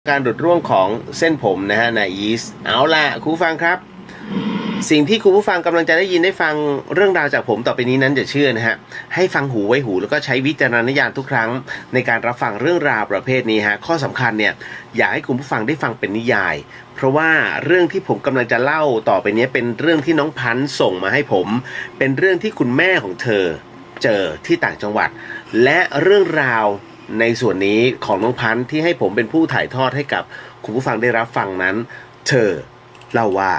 การหลุดร่วงของเส้นผมนะฮะในยีสต์เอาล่ะคุณผู้ฟังครับสิ่งที่คุณผู้ฟังกำลังจะได้ยินได้ฟังเรื่องราวจากผมต่อไปนี้นั้นจะเชื่อนะฮะให้ฟังหูไว้หูแล้วก็ใช้วิจารณญาณทุกครั้งในการรับฟังเรื่องราวประเภทนี้ฮะข้อสำคัญเนี่ยอยากให้คุณผู้ฟังได้ฟังเป็นนิยายเพราะว่าเรื่องที่ผมกำลังจะเล่าต่อไปนี้เป็นเรื่องที่น้องพันธุ์ส่งมาให้ผมเป็นเรื่องที่คุณแม่ของเธอเจอที่ต่างจังหวัดและเรื่องราวในส่วนนี้ของน้องพันธุ์ที่ให้ผมเป็นผู้ถ่ายทอดให้กับคุณผู้ฟังได้รับฟังนั้นเธอเล่าว่า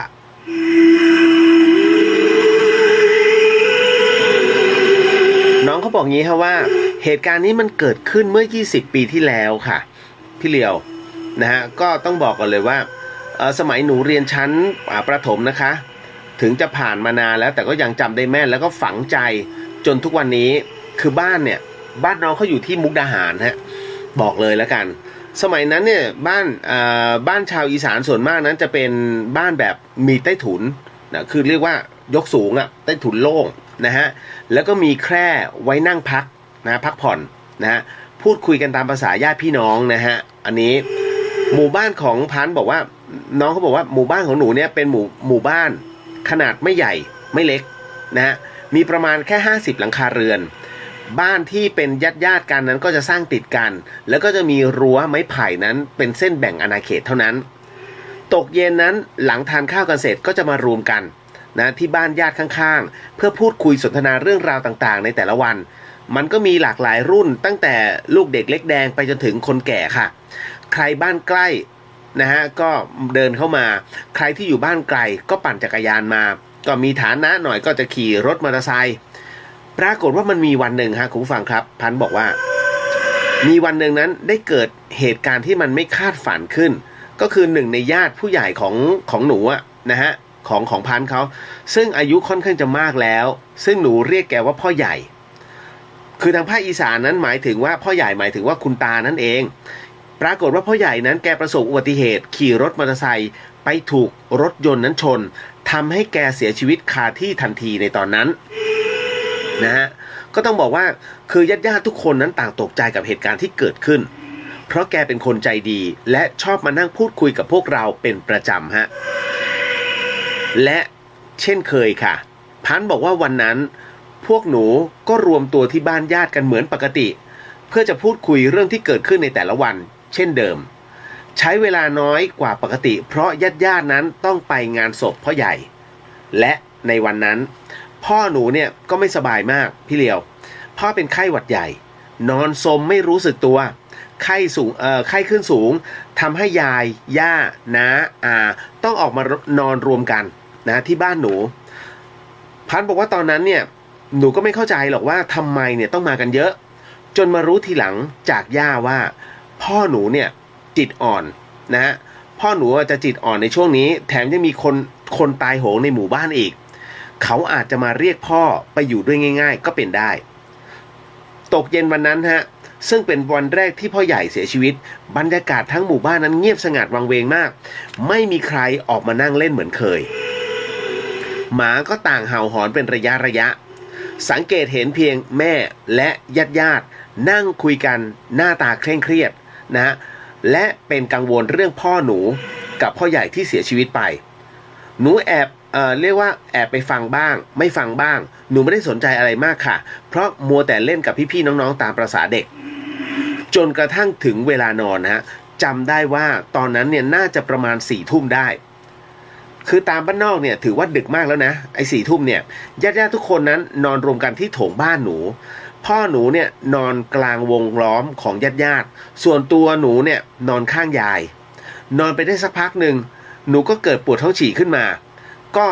น้องเขาบอกงี้ค่ะว่าเหตุการณ์นี้มันเกิดขึ้นเมื่อ20ปีที่แล้วค่ะพี่เลียวนะฮะก็ต้องบอกก่อนเลยว่าสมัยหนูเรียนชั้นประถมนะคะถึงจะผ่านมานานแล้วแต่ก็ยังจำได้แม่นแล้วก็ฝังใจจนทุกวันนี้คือบ้านน้องเขาอยู่ที่มุกดาหารฮะบอกเลยแล้วกันสมัยนั้นเนี่ยบ้านชาวอีสานส่วนมากนั้นจะเป็นบ้านแบบมีใต้ถุนนะคือเรียกว่ายกสูงใต้ถุนโล่งนะฮะแล้วก็มีแคร่ไว้นั่งพักนะพักผ่อนนะฮะพูดคุยกันตามภาษาญาติพี่น้องนะฮะอันนี้หมู่บ้านของพันธุ์บอกว่าน้องเขาบอกว่าหมู่บ้านของหนูเนี่ยเป็นหมู่บ้านขนาดไม่ใหญ่ไม่เล็กนะฮะมีประมาณแค่50หลังคาเรือนบ้านที่เป็นญาติกันนั้นก็จะสร้างติดกันแล้วก็จะมีรั้วไม้ไผ่นั้นเป็นเส้นแบ่งอาณาเขตเท่านั้นตกเย็นนั้นหลังทานข้าวกันเสร็จก็จะมารวมกันนะที่บ้านญาติข้างๆเพื่อพูดคุยสนทนาเรื่องราวต่างๆในแต่ละวันมันก็มีหลากหลายรุ่นตั้งแต่ลูกเด็กเล็กแดงไปจนถึงคนแก่ค่ะใครบ้านใกล้นะฮะก็เดินเข้ามาใครที่อยู่บ้านไกลก็ปั่นจักรยานมาก็มีฐานะหน่อยก็จะขี่รถมอเตอร์ไซค์ปรากฏว่ามันมีวันหนึ่งฮะคุณผู้ฟังครับพันบอกว่ามีวันหนึ่งนั้นได้เกิดเหตุการณ์ที่มันไม่คาดฝันขึ้นก็คือหนึ่งในญาติผู้ใหญ่ของหนูนะฮะของพันเขาซึ่งอายุค่อนข้างจะมากแล้วซึ่งหนูเรียกแกว่าพ่อใหญ่คือทางภาคอีสานนั้นหมายถึงว่าพ่อใหญ่หมายถึงว่าคุณตานั่นเองปรากฏว่าพ่อใหญ่นั้นแกประสบอุบัติเหตุขี่รถมอเตอร์ไซค์ไปถูกรถยนต์นั้นชนทำให้แกเสียชีวิตคาที่ทันทีในตอนนั้นนะฮะก็ต้องบอกว่าคือญาติทุกคนนั้นต่างตกใจกับเหตุการณ์ที่เกิดขึ้นเพราะแกเป็นคนใจดีและชอบมานั่งพูดคุยกับพวกเราเป็นประจำฮะและเช่นเคยค่ะพันบอกว่าวันนั้นพวกหนูก็รวมตัวที่บ้านญาติกันเหมือนปกติเพื่อจะพูดคุยเรื่องที่เกิดขึ้นในแต่ละวันเช่นเดิมใช้เวลาน้อยกว่าปกติเพราะญาตินั้นต้องไปงานศพพ่อใหญ่และในวันนั้นพ่อหนูเนี่ยก็ไม่สบายมากพี่เลียวพ่อเป็นไข้หวัดใหญ่นอนสมไม่รู้สึกตัวไข้ขึ้นสูงทำให้ยายย่าน้าอาต้องออกมานอนรวมกันนะที่บ้านหนูพันบอกว่าตอนนั้นเนี่ยหนูก็ไม่เข้าใจหรอกว่าทำไมเนี่ยต้องมากันเยอะจนมารู้ทีหลังจากย่าว่าพ่อหนูเนี่ยจิตอ่อนนะฮะพ่อหนูจะจิตอ่อนในช่วงนี้แถมยังมีคนตายโหงในหมู่บ้านอีกเขาอาจจะมาเรียกพ่อไปอยู่ด้วยง่ายๆก็เป็นได้ตกเย็นวันนั้นฮะซึ่งเป็นวันแรกที่พ่อใหญ่เสียชีวิตบรรยากาศทั้งหมู่บ้านนั้นเงียบสงัดวังเวงมากไม่มีใครออกมานั่งเล่นเหมือนเคยหมาก็ต่างเห่าหอนเป็นระยะสังเกตเห็นเพียงแม่และญาตินั่งคุยกันหน้าตาเคร่งเครียดนะฮะและเป็นกังวลเรื่องพ่อหนูกับพ่อใหญ่ที่เสียชีวิตไปหนูเรียกว่าแอบไปฟังบ้างไม่ฟังบ้างหนูไม่ได้สนใจอะไรมากค่ะเพราะมัวแต่เล่นกับพี่ๆน้องๆตามประสาเด็กจนกระทั่งถึงเวลานอนนะฮะจำได้ว่าตอนนั้นเนี่ยน่าจะประมาณ4 ทุ่มได้คือตามบ้านนอกเนี่ยถือว่าดึกมากแล้วนะไอ้4 ทุ่มเนี่ยญาติทุกคนนั้นนอนรวมกันที่โถงบ้านหนูพ่อหนูเนี่ยนอนกลางวงล้อมของญาติส่วนตัวหนูเนี่ยนอนข้างยายนอนไปได้สักพักหนึ่งหนูก็เกิดปวดท้องฉี่ขึ้นมาก็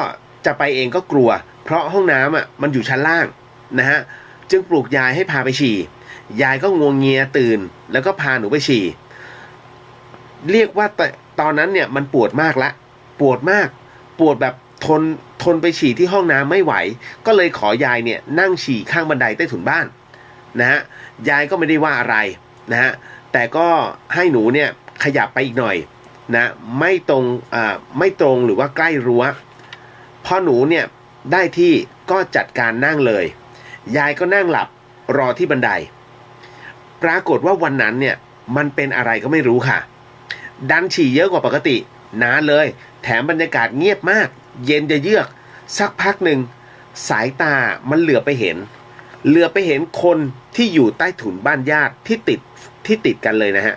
จะไปเองก็กลัวเพราะห้องน้ำมันอยู่ชั้นล่างนะฮะจึงปลุกยายให้พาไปฉี่ยายก็งวงเงียตื่นแล้วก็พาหนูไปฉี่เรียกว่าตอนนั้นเนี่ยมันปวดมากละปวดมากปวดแบบทนไปฉี่ที่ห้องน้ำไม่ไหวก็เลยขอยายเนี่ยนั่งฉี่ข้างบันไดใต้ถุนบ้านนะฮะยายก็ไม่ได้ว่าอะไรนะฮะแต่ก็ให้หนูเนี่ยขยับไปอีกหน่อยนะไม่ตรงหรือว่าใกล้รั้วพอหนูเนี่ยได้ที่ก็จัดการนั่งเลยยายก็นั่งหลับรอที่บันไดปรากฏว่าวันนั้นเนี่ยมันเป็นอะไรก็ไม่รู้ค่ะ ดันฉี่เยอะกว่าปกตินานเลยแถมบรรยากาศเงียบมากเย็นจะเยือกสักพักหนึ่งสายตามันเหลือบไปเห็นคนที่อยู่ใต้ถุนบ้านญาติที่ติดกันเลยนะฮะ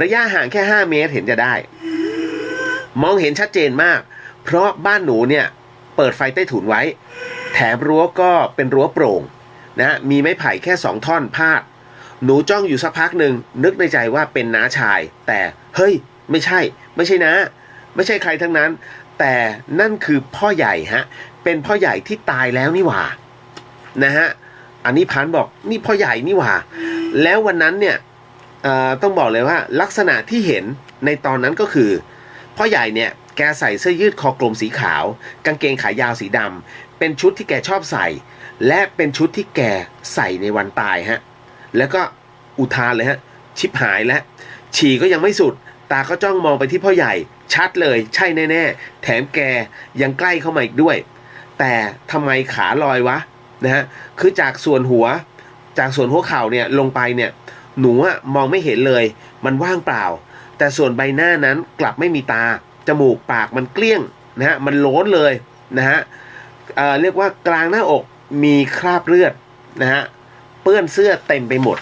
ระยะห่างแค่5 เมตรเห็นจะได้มองเห็นชัดเจนมากเพราะบ้านหนูเนี่ยเปิดไฟใต้ถุนไว้แถมรั้วก็เป็นรั้วโปร่งนะมีไม้ไผ่แค่2 ท่อนพาดหนูจ้องอยู่สักพักหนึ่งนึกในใจว่าเป็นน้าชายแต่เฮ้ยไม่ใช่นะไม่ใช่ใครทั้งนั้นแต่นั่นคือพ่อใหญ่ฮะเป็นพ่อใหญ่ที่ตายแล้วนี่หว่านะฮะอันนี้พันบอกนี่พ่อใหญ่นี่หว่าแล้ววันนั้นเนี่ยต้องบอกเลยว่าลักษณะที่เห็นในตอนนั้นก็คือพ่อใหญ่เนี่ยแกใส่เสื้อยืดคอกลมสีขาวกางเกงขายาวสีดำเป็นชุดที่แกชอบใส่และเป็นชุดที่แกใส่ในวันตายฮะแล้วก็อุทานเลยฮะชิบหายแล้วฉี่ก็ยังไม่สุดตาก็จ้องมองไปที่พ่อใหญ่ชัดเลยใช่แน่ๆแถมแกยังใกล้เข้ามาอีกด้วยแต่ทำไมขาลอยวะนะฮะคือจากส่วนหัวเข่าเนี่ยลงไปเนี่ยหนูมองไม่เห็นเลยมันว่างเปล่าแต่ส่วนใบหน้านั้นกลับไม่มีตาจมูกปากมันเกลี้ยงนะฮะมันโล้นเลยนะฮะเรียกว่ากลางหน้าอกมีคราบเลือดนะฮะเปื้อนเสื้อเต็มไปหมด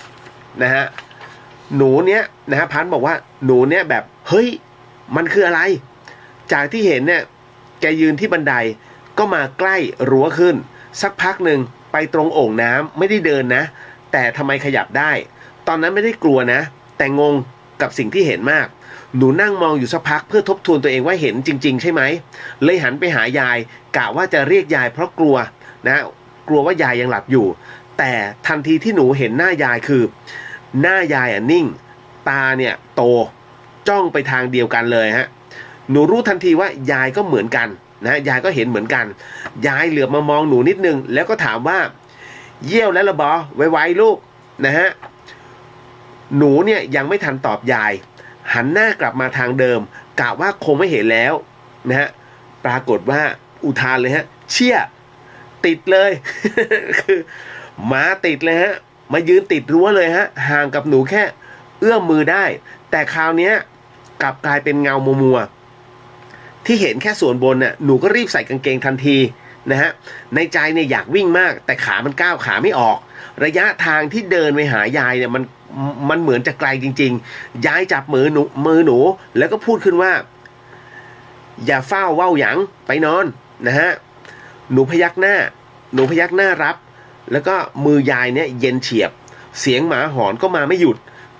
นะฮะหนูเนี้ยนะฮะพันบอกว่าหนูเนี้ยแบบเฮ้ยมันคืออะไรจากที่เห็นเนี่ยแกยืนที่บันไดก็มาใกล้รั้วขึ้นสักพักหนึ่งไปตรงโอ่งน้ำไม่ได้เดินนะแต่ทำไมขยับได้ตอนนั้นไม่ได้กลัวนะแต่งงกับสิ่งที่เห็นมากหนูนั่งมองอยู่สักพักเพื่อทบทวนตัวเองว่าเห็นจริงๆใช่ไหมเลยหันไปหายายกะว่าจะเรียกยายเพราะกลัวนะกลัวว่ายายยังหลับอยู่แต่ทันทีที่หนูเห็นหน้ายายคือหน้ายายนิ่งตาเนี่ยโตจ้องไปทางเดียวกันเลยฮะหนูรู้ทันทีว่ายายก็เหมือนกันนะยายก็เห็นเหมือนกันยายเหลือบมามองหนูนิดนึงแล้วก็ถามว่าเยี่ยวแล้วละบอไวๆลูกนะฮะหนูเนี่ยยังไม่ทันตอบยายหันหน้ากลับมาทางเดิมกะว่าคงไม่เห็นแล้วนะฮะปรากฏว่าอุทานเลยฮะเชี่ยติดเลย คือมาติดเลยฮะมายืนติดรั้วเลยฮะห่างกับหนูแค่เอื้อมมือได้แต่คราวนี้กลับกลายเป็นเงามัวๆที่เห็นแค่ส่วนบนน่ะหนูก็รีบใส่กางเกงทันทีนะฮะในใจเนี่ยอยากวิ่งมากแต่ขามันก้าวขาไม่ออกระยะทางที่เดินไปหายายเนี่ยมันเหมือนจะไกลจริงๆยายจับมือหนูแล้วก็พูดขึ้นว่าอย่าเฝ้าเว้าหยังไปนอนนะฮะหนูพยักหน้ารับแล้วก็มือยายเนี่ยเย็นเฉียบเสียงหมาหอนก็มาไม่หยุด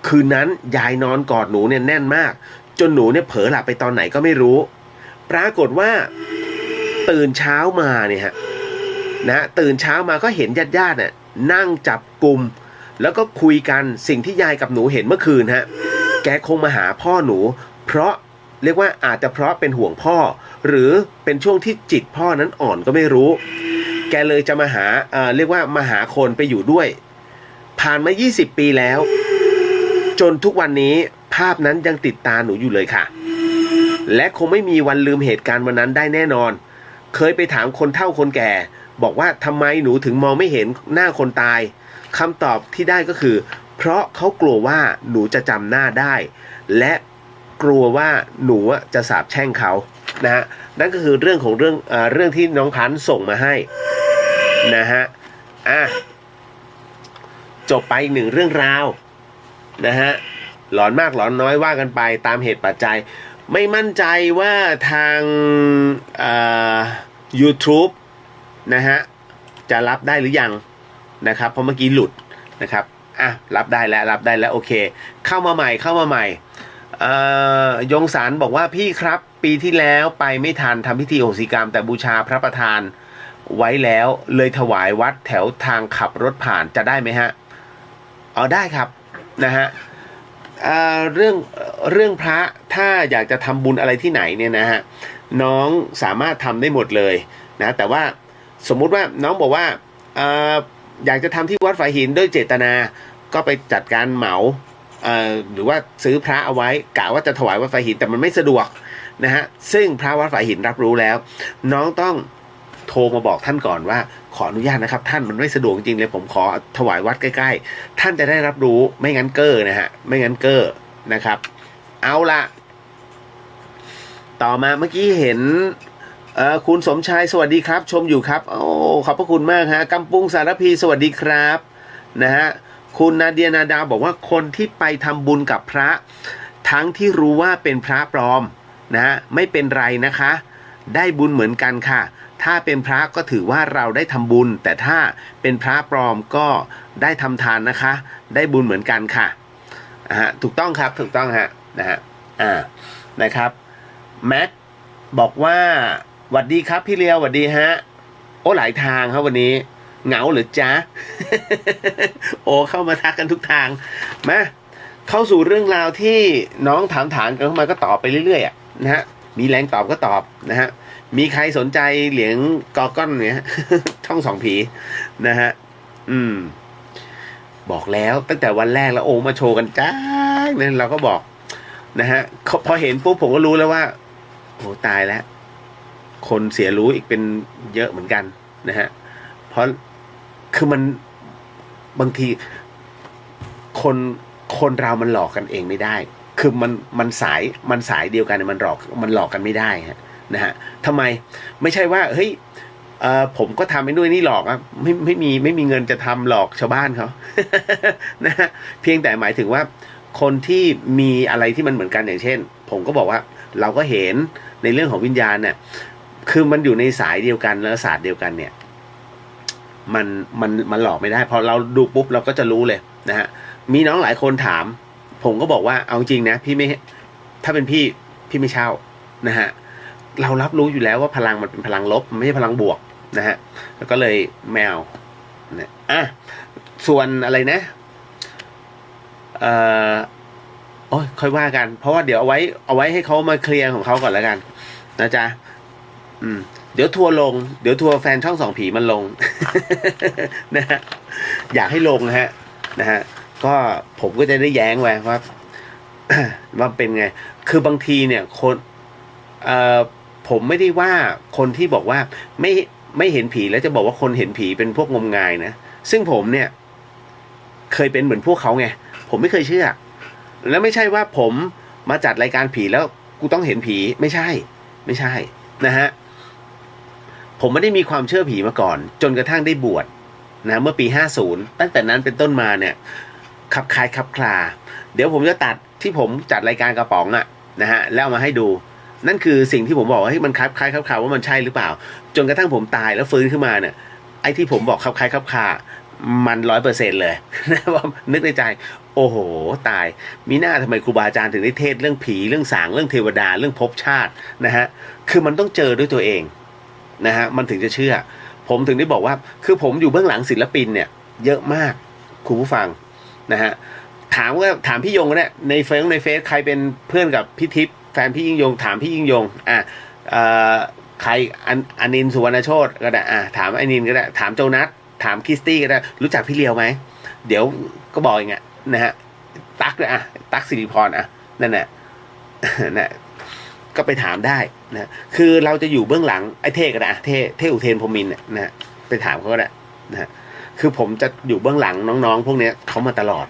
คืนนั้นยายนอนกอดหนูเนี่ยแน่นมากจนหนูเนี่ยเผลอหลับไปตอนไหนก็ไม่รู้ปรากฏว่าตื่นเช้ามาเนี่ยฮะนะตื่นเช้ามาก็เห็นญาติเนี่ยนั่งจับกลุ่มแล้วก็คุยกันสิ่งที่ยายกับหนูเห็นเมื่อคืนฮะแกคงมาหาพ่อหนูเพราะเรียกว่าอาจจะเพราะเป็นห่วงพ่อหรือเป็นช่วงที่จิตพ่อนั้นอ่อนก็ไม่รู้แกเลยจะมาหาเรียกว่ามาหาคนไปอยู่ด้วยผ่านมา20 ปีแล้วจนทุกวันนี้ภาพนั้นยังติดตาหนูอยู่เลยค่ะและคงไม่มีวันลืมเหตุการณ์วันนั้นได้แน่นอนเคยไปถามคนเฒ่าคนแก่บอกว่าทำไมหนูถึงมองไม่เห็นหน้าคนตายคำตอบที่ได้ก็คือเพราะเขากลัวว่าหนูจะจำหน้าได้และกลัวว่าหนูจะสาปแช่งเขานะฮะนั่นก็คือเรื่องของเรื่องที่น้องพันธุ์ส่งมาให้นะฮะจบไปอีก1 เรื่องราวนะฮะหลอนมากหลอนน้อยว่ากันไปตามเหตุปัจจัยไม่มั่นใจว่าทางYouTube นะฮะจะรับได้หรือยังนะครับเพราะเมื่อกี้หลุดนะครับรับได้แล้วโอเคเข้ามาใหม่ยงสารบอกว่าพี่ครับปีที่แล้วไปไม่ทันทำพิธีโหสิกรรมแต่บูชาพระประธานไว้แล้วเลยถวายวัดแถวทางขับรถผ่านจะได้ไหมฮะได้ครับนะฮะเรื่องพระถ้าอยากจะทำบุญอะไรที่ไหนเนี่ยนะฮะน้องสามารถทำได้หมดเลยนะแต่ว่าสมมุติว่าน้องบอกว่าอยากจะทำที่วัดฝายหินด้วยเจตนาก็ไปจัดการเหมาหรือว่าซื้อพระเอาไว้กะว่าจะถวายวัดฝายหินแต่มันไม่สะดวกนะฮะซึ่งพระวัดฝายหินรับรู้แล้วน้องต้องโทรมาบอกท่านก่อนว่าขออนุญาตนะครับท่านมันไม่สะดวกจริงเลยผมขอถวายวัดใกล้ๆท่านจะได้รับรู้ไม่งั้นเก้อนะฮะไม่งั้นเก้อนะครับเอาละ ต่อมาเมื่อกี้เห็นคุณสมชายสวัสดีครับชมอยู่ครับโอ้ขอบพระคุณมากฮะกำปุงสารพีสวัสดีครับนะฮะคุณนาเดียนาดาบอกว่าคนที่ไปทำบุญกับพระทั้งที่รู้ว่าเป็นพระปลอมนะฮะไม่เป็นไรนะคะได้บุญเหมือนกันค่ะถ้าเป็นพระก็ถือว่าเราได้ทำบุญแต่ถ้าเป็นพระปลอมก็ได้ทำทานนะคะได้บุญเหมือนกันค่ะถูกต้องครับถูกต้องฮะนะฮะนะครับแม็กบอกว่าหวัดดีครับพี่เลียวหวัดดีฮะโอ้หลายทางครับวันนี้เหงาหรือจ๊ะ โอ้เข้ามาทักกันทุกทางมาเข้าสู่เรื่องราวที่น้องถามกันเข้ามาก็ตอบไปเรื่อยๆนะฮะมีแรงตอบก็ตอบนะฮะมีใครสนใจเหรียญกอก้อนเนี่ย ช่องสองผีนะฮะบอกแล้วตั้งแต่วันแรกแล้วโอ้มาโชว์กันจ้าเนี่ยเราก็บอกนะฮะพอเห็นปุ๊บผมก็รู้แล้วว่าโอ้ตายแล้วคนเสียรู้อีกเป็นเยอะเหมือนกันนะฮะเพราะคือมันบางทีคนเรามันหลอกกันเองไม่ได้คือมันสายเดียวกันมันหลอกกันไม่ได้ฮะนะฮะทำไมไม่ใช่ว่าเฮ้ยผมก็ทำไปด้วยนี่หลอกอะไม่มีเงินจะทำหลอกชาวบ้านเขา นะฮะเพียงแต่หมายถึงว่าคนที่มีอะไรที่มันเหมือนกันอย่างเช่นผมก็บอกว่าเราก็เห็นในเรื่องของวิญญาณเนี่ยคือมันอยู่ในสายเดียวกันและศาสตร์เดียวกันเนี่ยมันหลอกไม่ได้พอเราดูปุ๊บเราก็จะรู้เลยนะฮะมีน้องหลายคนถามผมก็บอกว่าเอาจริงนะพี่ไม่ถ้าเป็นพี่ไม่เช่านะฮะเรารับรู้อยู่แล้วว่าพลังมันเป็นพลังลบมันไม่ใช่พลังบวกนะฮะแล้วก็เลยแมวเนี่ยส่วนอะไรนะโอ้ยค่อยว่ากันเพราะว่าเดี๋ยวเอาไว้ให้เขามาเคลียร์ของเขาก่อนแล้วกันนะจ๊ะเดี๋ยวทัวร์ลงเดี๋ยวทัวร์แฟนช่องสองผีมันลง นะฮะอยากให้ลงนะฮะก็ผมก็จะได้แย้งไว้ว่าว่าเป็นไงคือบางทีเนี่ยคนผมไม่ได้ว่าคนที่บอกว่าไม่เห็นผีแล้วจะบอกว่าคนเห็นผีเป็นพวกงมงายนะซึ่งผมเนี่ยเคยเป็นเหมือนพวกเขาไงผมไม่เคยเชื่อแล้วไม่ใช่ว่าผมมาจัดรายการผีแล้วกูต้องเห็นผีไม่ใช่นะฮะผมไม่ได้มีความเชื่อผีมาก่อนจนกระทั่งได้บวชนะเมื่อปี50ตั้งแต่นั้นเป็นต้นมาเนี่ยขับคลาเดี๋ยวผมจะตัดที่ผมจัดรายการกระป๋องนะฮะแล้วมาให้ดูนั่นคือสิ่งที่ผมบอกว่าให้มันคล้ายว่ามันใช่หรือเปล่าจนกระทั่งผมตายแล้วฟื้นขึ้นมาเนี่ยไอ้ที่ผมบอกคล้ายมัน 100% เลยนะว่านึกในใจโอ้โหตายมีหน้าทำไมครูบาอาจารย์ถึงได้เทศเรื่องผีเรื่องสางเรื่องเทวดาเรื่องภพชาตินะฮะคือมันต้องเจอด้วยตัวเองนะฮะมันถึงจะเชื่อผมถึงได้บอกว่าคือผมอยู่เบื้องหลังศิลปินเนี่ยเยอะมากคุณผู้ฟังนะฮะถามพี่ยงก็ได้ในเฟซใครเป็นเพื่อนกับพี่ทิพย์แฟนพี่ยิ่งยงถามพี่ยิ่งยงใครอนินทร์สุวรรณโชติก็ได้ถามอนินทร์ก็ได้ถามโจนัสถามคริสตี้ก็ได้รู้จักพี่เลียวไหมเดี๋ยวก็บอกอย่างเงี้ยนะฮะตั๊กเลยตั๊กสิริพรนั่นแหละนะก็ไปถามได้นะคือเราจะอยู่เบื้องหลังไอ้เท่ก็ได้เท่อุเทนพรหมินทร์นะไปถามเขาก็ได้นะคือผมจะอยู่เบื้องหลังน้องๆพวกนี้เขามาตลอด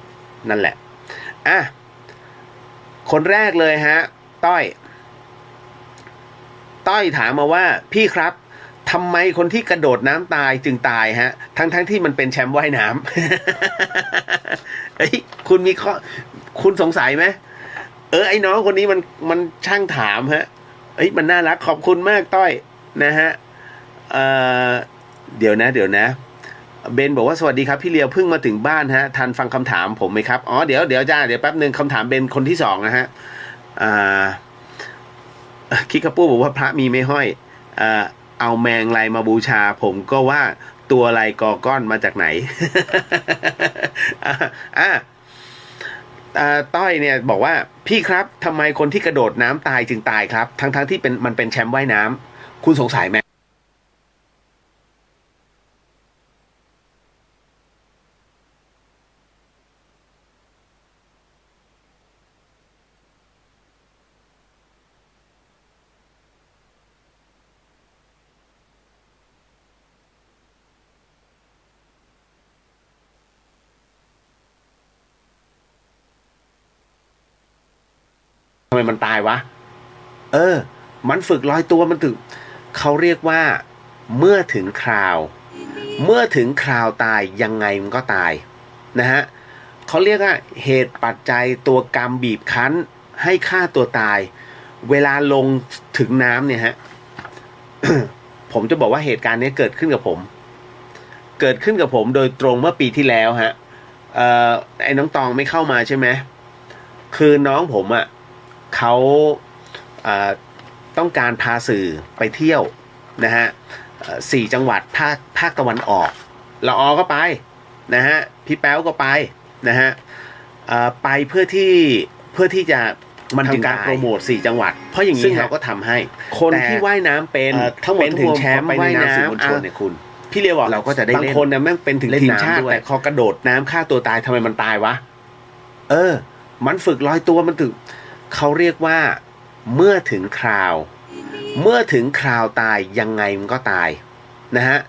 นั่นแหละคนแรกเลยฮะต้อยถามมาว่าพี่ครับทำไมคนที่กระโดดน้ำตายจึงตายฮะทั้งที่มันเป็นแชมป์ว่ายน้ำ เฮ้ยคุณสงสัยไหมไอ้น้องคนนี้มันช่างถามฮะมันน่ารักขอบคุณมากต้อยนะฮะเดี๋ยวนะเบนบอกว่าสวัสดีครับพี่เลียวเพิ่งมาถึงบ้านฮะทันฟังคำถามผมไหมครับอ๋อเดี๋ยวแป๊บนึงคำถามเบนคนที่2นะฮะคิกกระปู้บอกว่าพระมีไม่ห้อยเอาแมงไรมาบูชาผมก็ว่าตัวอะไรกอก้อนมาจากไหน ต้อยเนี่ยบอกว่าพี่ครับทำไมคนที่กระโดดน้ำตายจึงตายครับทั้งที่มันเป็นแชมป์ว่ายน้ำคุณสงสัยไหมทำไมมันตายวะ มันฝึกลอยตัวมันถึงเขาเรียกว่าเมื่อถึงคราวตายยังไงมันก็ตายนะฮะเขาเรียกว่าเหตุปัจจัยตัวกรรมบีบคั้นให้ฆ่าตัวตายเวลาลงถึงน้ำเนี่ยฮะ ผมจะบอกว่าเหตุการณ์นี้เกิดขึ้นกับผมโดยตรงเมื่อปีที่แล้วฮะไอ้น้องตองไม่เข้ามาใช่ไหมคือน้องผมอ่ะเขาต้องการพาสื่อไปเที่ยวนะฮะ4 จังหวัดภาคตะวันออกละออก็ไปนะฮะพี่แป๊วก็ไปนะฮะไปเพื่อที่จะมันทำการโปรโมท4 จังหวัดเพราะอย่างนี้ซึ่งเราก็ทำให้คนที่ว่ายน้ำเป็นทั้งหมดถึงแชมป์ว่ายน้ำสื่อมวลชนเนี่ยคุณพี่เรียกว่าเราก็จะได้เล่นบางคนเนี่ยแม่งเป็นถึงทีมชาติแต่พอกระโดดน้ำฆ่าตัวตายทำไมมันตายวะมันฝึกลอยตัวมันถึงเขาเรียกว่าเมื่อถึงคราวตายยังไงมันก็ตายนะฮะ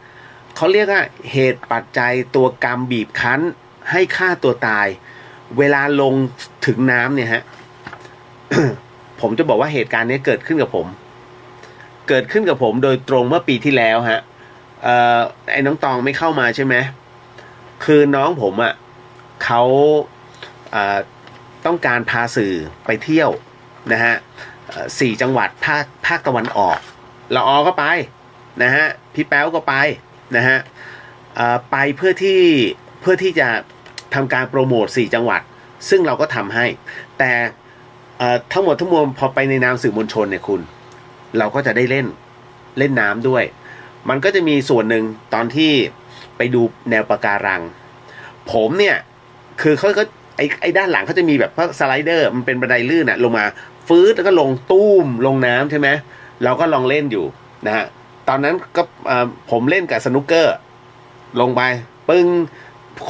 เขาเรียกว่าเหตุปัจจัยตัวกรรมบีบคั้นให้ฆ่าตัวตายเวลาลงถึงน้ำเนี่ยฮะ ผมจะบอกว่าเหตุการณ์นี้เกิดขึ้นกับผมโดยตรงเมื่อปีที่แล้วฮะไอ้น้องตองไม่เข้ามาใช่ไหมคือน้องผมอ่ะเขาต้องการพาสื่อไปเที่ยวนะฮะ4 จังหวัดภาคตะวันออกละออก็ไปนะฮะพี่แป๊วก็ไปนะฮะไปเพื่อที่จะทำการโปรโมท4 จังหวัดซึ่งเราก็ทำให้แต่ทั้งหมดทั้งมวลพอไปในนามสื่อมวลชนเนี่ยคุณเราก็จะได้เล่นน้ำด้วยมันก็จะมีส่วนหนึ่งตอนที่ไปดูแนวปะการังผมเนี่ยคือเขาก็ไอ้ด้านหลังเขาจะมีแบบสไลเดอร์มันเป็นบันไดลื่นอะลงมาฟื้นแล้วก็ลงตุ้มลงน้ำใช่ไหมเราก็ลองเล่นอยู่นะฮะตอนนั้นก็ผมเล่นกับสนุกเกอร์ลงไปปึ้ง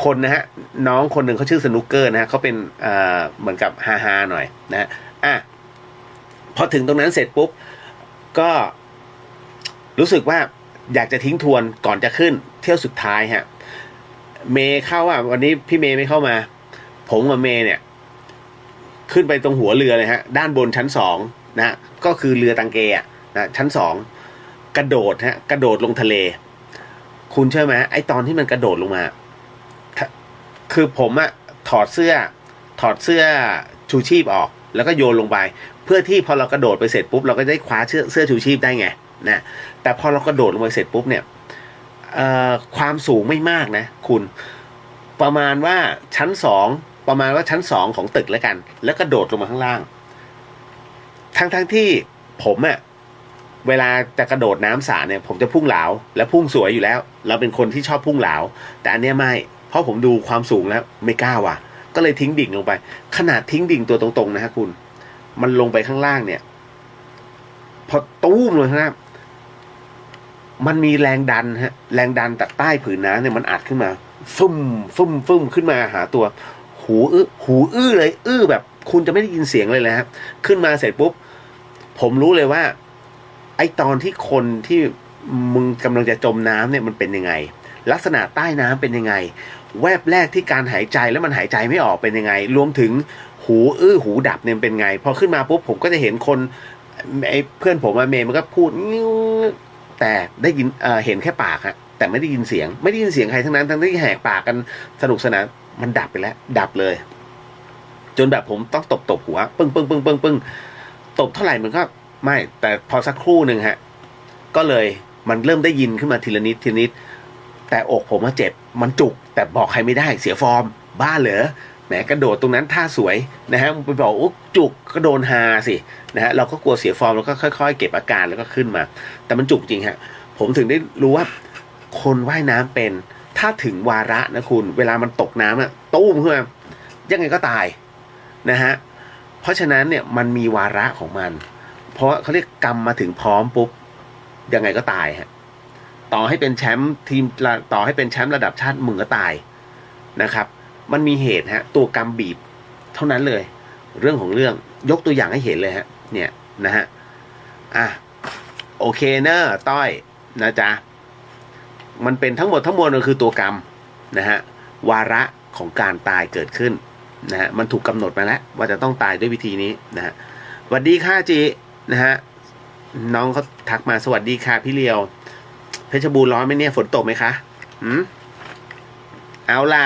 คนนะฮะน้องคนหนึ่งเขาชื่อสนุกเกอร์นะฮะเขาเป็นเหมือนกับฮาหน่อยนะฮะพอถึงตรงนั้นเสร็จปุ๊บก็รู้สึกว่าอยากจะทิ้งทวนก่อนจะขึ้นเที่ยวสุดท้ายฮะเมย์เข้าวันนี้พี่เมย์ไม่เข้ามาผมกับเมย์เนี่ยขึ้นไปตรงหัวเรือเลยฮะด้านบนชั้น2นะก็คือเรือตังเกะนะชั้น2กระโดดลงทะเลคุณเชื่อไหมไอตอนที่มันกระโดดลงมาคือผมถอดเสื้อชูชีพออกแล้วก็โยนลงไปเพื่อที่พอเรากระโดดไปเสร็จปุ๊บเราก็ได้คว้าเสื้อชูชีพได้ไงนะแต่พอเรากระโดดลงไปเสร็จปุ๊บเนี่ยความสูงไม่มากนะคุณประมาณว่าชั้น2ของตึกแล้วกันแล้วกระโดดลงมาข้างล่างทั้งที่ผมเวลาจะกระโดดน้ำสระเนี่ยผมจะพุ่งเหลาและพุ่งสวยอยู่แล้วเราเป็นคนที่ชอบพุ่งเหลาแต่อันเนี้ยไม่เพราะผมดูความสูงแล้วไม่กล้าว่ะก็เลยทิ้งดิ่งลงไปขนาดทิ้งดิ่งตัวตรงๆนะฮะคุณมันลงไปข้างล่างเนี่ยพอตู้มเลยนะมันมีแรงดันจากใต้ผืนน้ำเนี่ยมันอัดขึ้นมาฟึ่มขึ้นมาหาตัวหูอื้อเลยแบบคุณจะไม่ได้ยินเสียงเลยนะฮะขึ้นมาเสร็จปุ๊บผมรู้เลยว่าไอตอนที่คนที่มึงกำลังจะจมน้ำเนี่ยมันเป็นยังไงลักษณะใต้น้ำเป็นยังไงแวบแรกที่การหายใจแล้วมันหายใจไม่ออกเป็นยังไงรวมถึงหูดับเนี่ยเป็นไงพอขึ้นมาปุ๊บผมก็จะเห็นคนไอเพื่อนผมเมย์มันก็พูดแต่ได้ยินเห็นแค่ปากฮะแต่ไม่ได้ยินเสียงใครทั้งนั้นทั้งที่แหกปากกันสนุกสนานมันดับไปแล้วดับเลยจนแบบผมต้องตบหัวปึ้งตบเท่าไหร่มันก็ไม่แต่พอสักครู่หนึ่งฮะก็เลยมันเริ่มได้ยินขึ้นมาทีละนิดแต่อกผมเจ็บมันจุกแต่บอกใครไม่ได้เสียฟอร์มบ้าเหรอแหมกระโดดตรงนั้นท่าสวยนะฮะไปบอกจุกก็โดนฮาสินะฮะเราก็กลัวเสียฟอร์มแล้วก็ค่อยๆเก็บอาการแล้วก็ขึ้นมาแต่มันจุกจริงฮะผมถึงได้รู้ว่าคนว่ายน้ำเป็นถ้าถึงวาระนะคุณเวลามันตกน้ำตุ้มขึ้นมายังไงก็ตายนะฮะเพราะฉะนั้นเนี่ยมันมีวาระของมันเพราะเขาเรียกกรรมมาถึงพร้อมปุ๊บยังไงก็ตายฮะต่อให้เป็นแชมป์ทีมต่อให้เป็นแชมป์ระดับชาติมึงก็ตายนะครับมันมีเหตุฮะตัวกรรมบีบเท่านั้นเลยเรื่องของเรื่องยกตัวอย่างให้เห็นเลยฮะเนี่ยนะฮะโอเคเนอะต้อยนะจ๊ะมันเป็นทั้งหมดทั้งมวลก็คือตัวกรรมนะฮะวาระของการตายเกิดขึ้นนะฮะมันถูกกำหนดมาแล้วว่าจะต้องตายด้วยวิธีนี้นะฮะสวัสดีค่ะจีนะฮะ น้องเขาทักมาสวัสดีค่ะพี่เลียวเพชรบูรณ์ร้อนไหมเนี่ยฝนตกไหมคะเอาล่ะ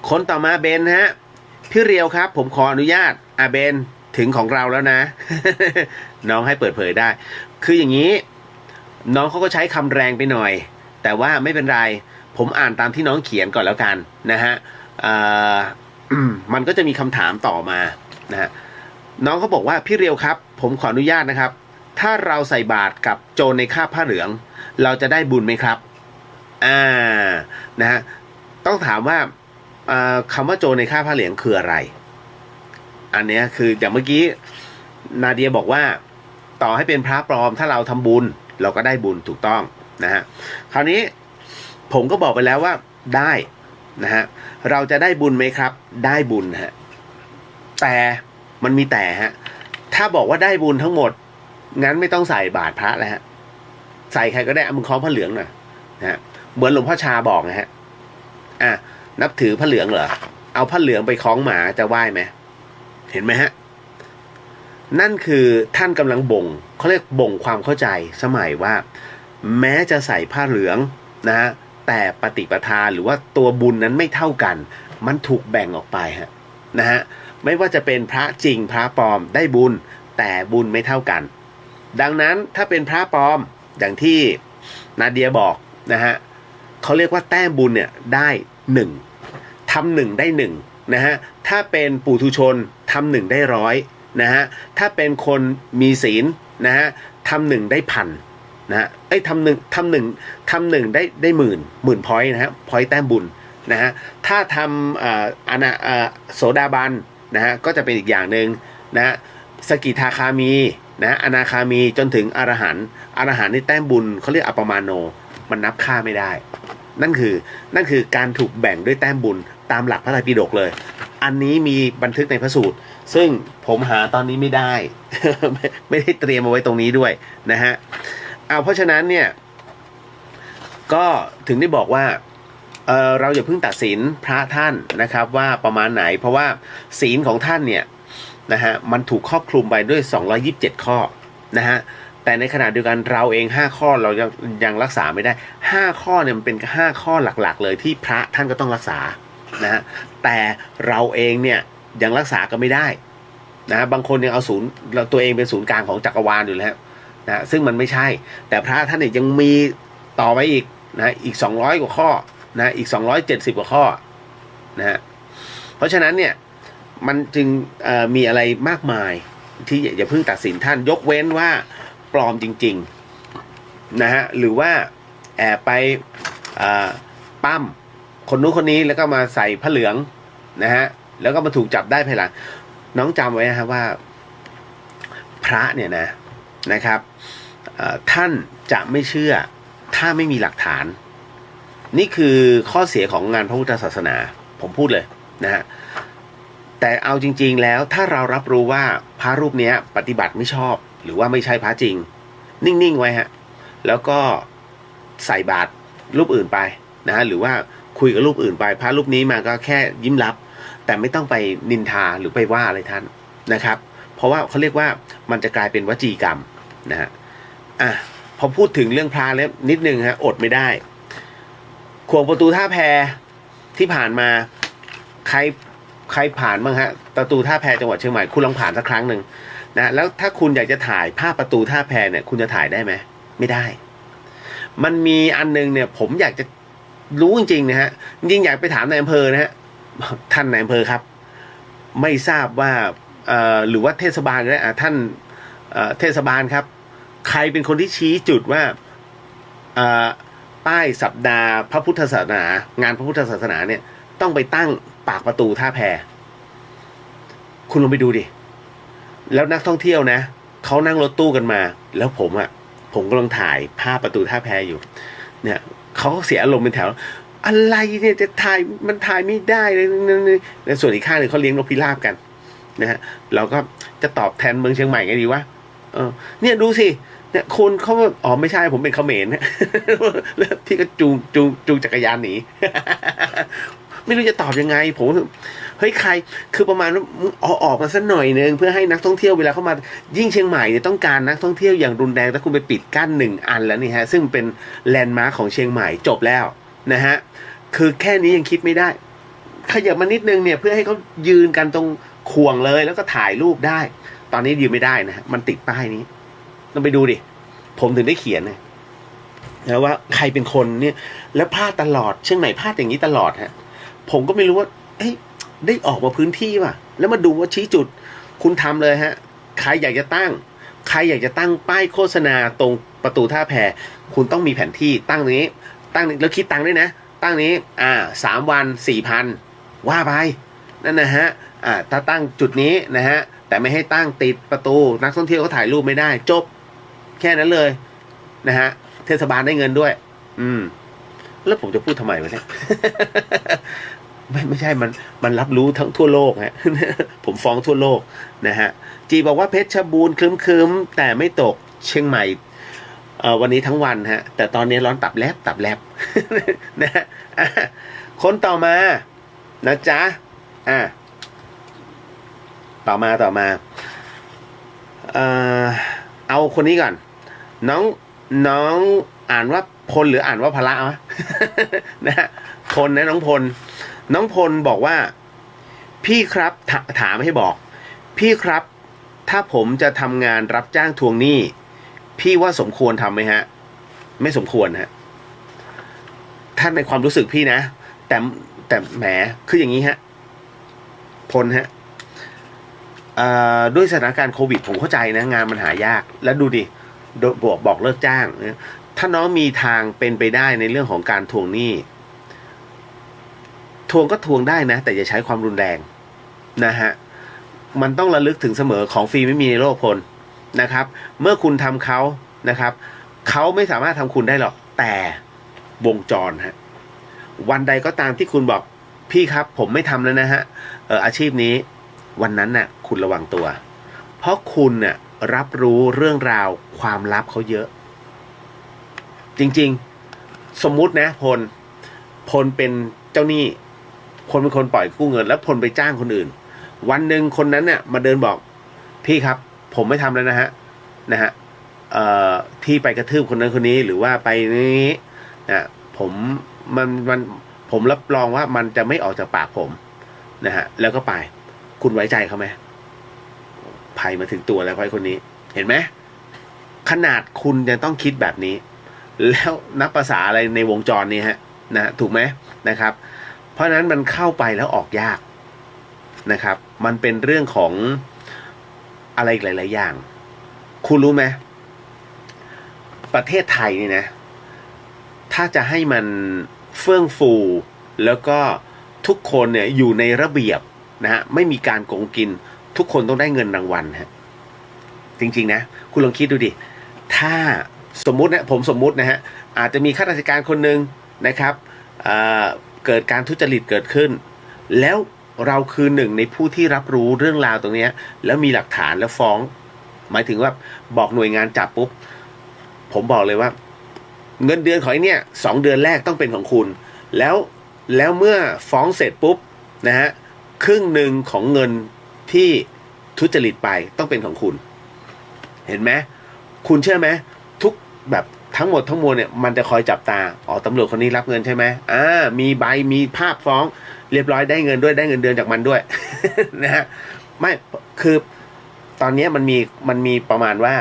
คนต่อมาเบนฮะพี่เรียวครับผมขออนุญาตเบนถึงของเราแล้วนะ น้องให้เปิดเผยได้คืออย่างนี้น้องเขาก็ใช้คำแรงไปหน่อยแต่ว่าไม่เป็นไรผมอ่านตามที่น้องเขียนก่อนแล้วกันนะฮะมันก็จะมีคำถามต่อมานะฮะน้องเขาบอกว่าพี่เรียวครับผมขออนุญาตนะครับถ้าเราใส่บาตรกับโจรในคาบผ้าเหลืองเราจะได้บุญไหมครับนะฮะต้องถามว่าคำว่าโจรในคาบผ้าเหลืองคืออะไรอันนี้คืออย่างเมื่อกี้นาเดียบอกว่าต่อให้เป็นพระปลอมถ้าเราทำบุญเราก็ได้บุญถูกต้องนะฮะคราวนี้ผมก็บอกไปแล้วว่าได้นะฮะเราจะได้บุญไหมครับได้บุญฮะแต่มันมีแต่ฮะถ้าบอกว่าได้บุญทั้งหมดงั้นไม่ต้องใส่บาตรพระแล้วฮะใส่ใครก็ได้เอามึงคล้องผ้าเหลืองหน่อยนะฮะเหมือนหลวงพ่อชาบอกนะฮะนับถือผ้าเหลืองเหรอเอาผ้าเหลืองไปคล้องหมาจะไหว้ไหมเห็นไหมฮะนั่นคือท่านกำลังบ่งเขาเรียกบ่งความเข้าใจสมัยว่าแม้จะใส่ผ้าเหลืองนะฮะแต่ปฏิปทาหรือว่าตัวบุญนั้นไม่เท่ากันมันถูกแบ่งออกไปฮะนะฮะไม่ว่าจะเป็นพระจริงพระปลอมได้บุญแต่บุญไม่เท่ากันดังนั้นถ้าเป็นพระปลอมอย่างที่นาเดียบอกนะฮะเขาเรียกว่าแต้มบุญเนี่ยได้1ทำ1ได้1นะฮะถ้าเป็นปุถุชนทำ1ได้100นะฮะถ้าเป็นคนมีศีลนะฮะทำ1ได้1,000นะฮะทำหนึ่งได้หมื่นพอยต์นะฮะพอยต์แต้มบุญนะฮะถ้าทำโสดาบันนะฮะก็จะเป็นอีกอย่างหนึ่งนะฮะสกิทาคามีนะอนาคามีจนถึงอรหันต์นี่แต้มบุญเขาเรียกอัปปมาโนมันนับค่าไม่ได้นั่นคือการถูกแบ่งด้วยแต้มบุญตามหลักพระไตรปิฎกเลยอันนี้มีบันทึกในพระสูตรซึ่งผมหาตอนนี้ไม่ได้ ไม่ได้เตรียมเอาไว้ตรงนี้ด้วยนะฮะเพราะฉะนั้นเนี่ยก็ถึงได้บอกว่าเราอย่าเพิ่งตัดสินพระท่านนะครับว่าประมาณไหนเพราะว่าศีลของท่านเนี่ยนะฮะมันถูกครอบคลุมไปด้วย227ข้อนะฮะแต่ในขณะเดียวกันเราเอง5ข้อเรายังรักษาไม่ได้5ข้อเนี่ยมันเป็น5ข้อหลักๆเลยที่พระท่านก็ต้องรักษานะฮะแต่เราเองเนี่ยยังรักษาก็ไม่ได้นะบางคนยังเอาตัวเองเป็นศูนย์กลางของจักรวาลอยู่แล้วนะซึ่งมันไม่ใช่แต่พระท่านเนี่ยยังมีต่อไปอีกนะอีก200กว่าข้อนะอีก270กว่าข้อนะฮะเพราะฉะนั้นเนี่ยมันจึงมีอะไรมากมายที่อย่าเพิ่งตัดสินท่านยกเว้นว่าปลอมจริงๆนะฮะหรือว่าแอบไปปั้มคนนู้นคนนี้แล้วก็มาใส่ผ้าเหลืองนะฮะแล้วก็มาถูกจับได้ภายหลังน้องจำไว้นะครับว่าพระเนี่ยนะครับท่านจะไม่เชื่อถ้าไม่มีหลักฐานนี่คือข้อเสียของงานพระพุทธศาสนาผมพูดเลยนะฮะแต่เอาจริงๆแล้วถ้าเรารับรู้ว่าพระรูปนี้ปฏิบัติไม่ชอบหรือว่าไม่ใช่พระจริงนิ่งๆไว้ฮะแล้วก็ใส่บาตรรูปอื่นไปนะฮะหรือว่าคุยกับรูปอื่นไปพระรูปนี้มาก็แค่ยิ้มรับแต่ไม่ต้องไปนินทาหรือไปว่าอะไรท่านนะครับเพราะว่าเขาเรียกว่ามันจะกลายเป็นวจีกรรมนะฮะพอพูดถึงเรื่องพระแล้วนิดนึงฮะอดไม่ได้ขวงประตูท่าแพที่ผ่านมาใครผ่านบ้างฮะประตูท่าแพจังหวัดเชียงใหม่คุณลองผ่านสักครั้งหนึ่งนะแล้วถ้าคุณอยากจะถ่ายภาพประตูท่าแพเนี่ยคุณจะถ่ายได้ไหมไม่ได้มันมีอันนึงเนี่ยผมอยากจะรู้จริงๆนะฮะจริงอยากไปถามนายอำเภอนะฮะท่านนายอำเภอครับไม่ทราบว่าหรือว่าเทศบาลนะท่านเทศบาลครับใครเป็นคนที่ชี้จุดว่าป้ายสัปดาห์พระพุทธศาสนางานพระพุทธศาสนาเนี่ยต้องไปตั้งปากประตูท่าแพคุณลองไปดูดิแล้วนักท่องเที่ยวนะเขานั่งรถตู้กันมาแล้วผมกำลังถ่ายภาพประตูท่าแพอยู่เนี่ยเขาเสียอารมณ์เป็นแถวอะไรเนี่ยจะถ่ายมันถ่ายไม่ได้เลยในส่วนอีกข้างหนึ่งเขาเลี้ยงนกพิราบกันนะฮะเราก็จะตอบแทนเมืองเชียงใหม่ไงดีวะเนี่ยดูสิเนี่ยคนเขาไม่ใช่ผมเป็นเขมรนะแล้วพี่ก็จูงจักรยานหนี ไม่รู้จะตอบยังไงผม เฮ้ยใครคือประมาณว่าเอาออกมาสักหน่อยนึงเพื่อให้นักท่องเที่ยวเวลาเข้ามายิ่งเชียงใหม่เนี่ยต้องการนักท่องเที่ยวอย่างรุนแรงถ้าคุณไปปิดกั้น1 อันแล้วนี่ฮะซึ่งเป็นแลนด์มาร์คของเชียงใหม่จบแล้วนะฮะคือแค่นี้ยังคิดไม่ได้ขยับมานิดนึงเนี่ยเพื่อให้เขายืนกันตรงข่วงเลยแล้วก็ถ่ายรูปได้ตอนนี้ยืนไม่ได้นะฮะมันติดป้ายนี้ต้องไปดูดิผมถึงได้เขียนนะว่าใครเป็นคนเนี่ยแล้วพลาดตลอดเชียงใหม่พลาดอย่างนี้ตลอดฮะผมก็ไม่รู้ว่าได้ออกมาพื้นที่ว่ะแล้วมาดูว่าชี้จุดคุณทำเลยฮะใครอยากจะตั้งป้ายโฆษณาตรงประตูท่าแพคุณต้องมีแผนที่ตั้งนี้ตั้งแล้วคิดตังค์ด้วยนะตั้งนี้3 วัน 4,000ว่าไปนั่นนะฮะถ้าตั้งจุดนี้นะฮะแต่ไม่ให้ตั้งติดประตูนักท่องเที่ยวเขาถ่ายรูปไม่ได้จบแค่นั้นเลยนะฮะเทศบาลได้เงินด้วยแล้วผมจะพูดทำไมวะเนี่ย ไม่ใช่มันรับรู้ทั้งทั่วโลกฮะ ผมฟ้องทั่วโลกนะฮะจีบอกว่าเพชรบูรณ์ครึ้มๆแต่ไม่ตกเชียงใหม่วันนี้ทั้งวันฮะแต่ตอนนี้ร้อนตับแลบ นะฮะคนต่อมานะจ๊ะต่อมาเอาคนนี้ก่อนน้องอ่านว่าพลหรืออ่านว่าพละวะ นะฮะพลนะน้องพลบอกว่าพี่ครับถามให้บอกพี่ครับถ้าผมจะทำงานรับจ้างทวงหนี้พี่ว่าสมควรทำไหมฮะไม่สมควรฮะท่านในความรู้สึกพี่นะแต่แหมคืออย่างนี้ฮะพลฮะด้วยสถานการณ์โควิดผมเข้าใจนะงานมันหายากแล้วดูดิบอกเลิกจ้างถ้าน้องมีทางเป็นไปได้ในเรื่องของการทวงหนี้ทวงก็ทวงได้นะแต่อย่าใช้ความรุนแรงนะฮะมันต้องระลึกถึงเสมอของฟรีไม่มีในโลกพลนะครับเมื่อคุณทำเขานะครับเขาไม่สามารถทำคุณได้หรอกแต่วงจรฮะวันใดก็ตามที่คุณบอกพี่ครับผมไม่ทำแล้วนะฮะอาชีพนี้วันนั้นน่ะคุณระวังตัวเพราะคุณน่ะรับรู้เรื่องราวความลับเขาเยอะจริงๆสมมุตินะพลเป็นเจ้าหนี้พลเป็นคนปล่อยกู้เงินแล้วพลไปจ้างคนอื่นวันหนึ่งคนนั้นเนี่ยมาเดินบอกพี่ครับผมไม่ทำแล้วนะฮะที่ไปกระทืบคนนั้นคนนี้หรือว่าไปนี้นะผมรับรองว่ามันจะไม่ออกจากปากผมนะฮะแล้วก็ไปคุณไว้ใจเขาไหมภัยมาถึงตัวแล้วไอ้คนนี้เห็นไหมขนาดคุณยังต้องคิดแบบนี้แล้วนับภาษาอะไรในวงจรนี้ฮะนะถูกไหมนะครับเพราะฉะนั้นมันเข้าไปแล้วออกยากนะครับมันเป็นเรื่องของอะไรหลายๆอย่างคุณรู้ไหมประเทศไทยนี่นะถ้าจะให้มันเฟื่องฟูแล้วก็ทุกคนเนี่ยอยู่ในระเบียบนะฮะไม่มีการโกงกินทุกคนต้องได้เงินรางวัลฮะจริงๆนะคุณลองคิดดูดิถ้าสมมุตินะผมสมมุตินะฮะอาจจะมีข้าราชการคนหนึ่งนะครับเกิดการทุจริตเกิดขึ้นแล้วเราคือหนึ่งในผู้ที่รับรู้เรื่องราวตรงนี้แล้วมีหลักฐานแล้วฟ้องหมายถึงว่าบอกหน่วยงานจับปุ๊บผมบอกเลยว่าเงินเดือนของไอ้เนี่ย2 เดือนแรกต้องเป็นของคุณแล้วเมื่อฟ้องเสร็จปุ๊บนะฮะครึ่งหนึ่งของเงินที่ทุจริตไปต้องเป็นของคุณเห็นไหมคุณเชื่อไหมทุกแบบทั้งหมดทั้งมวลเนี่ยมันจะคอยจับตาตำรวจคนนี้รับเงินใช่ไหมมีใบมีภาพฟ้องเรียบร้อยได้เงินด้วยได้เงินเดือนจากมันด้วย นะฮะไม่คือตอนนี้มันมีประมาณว่า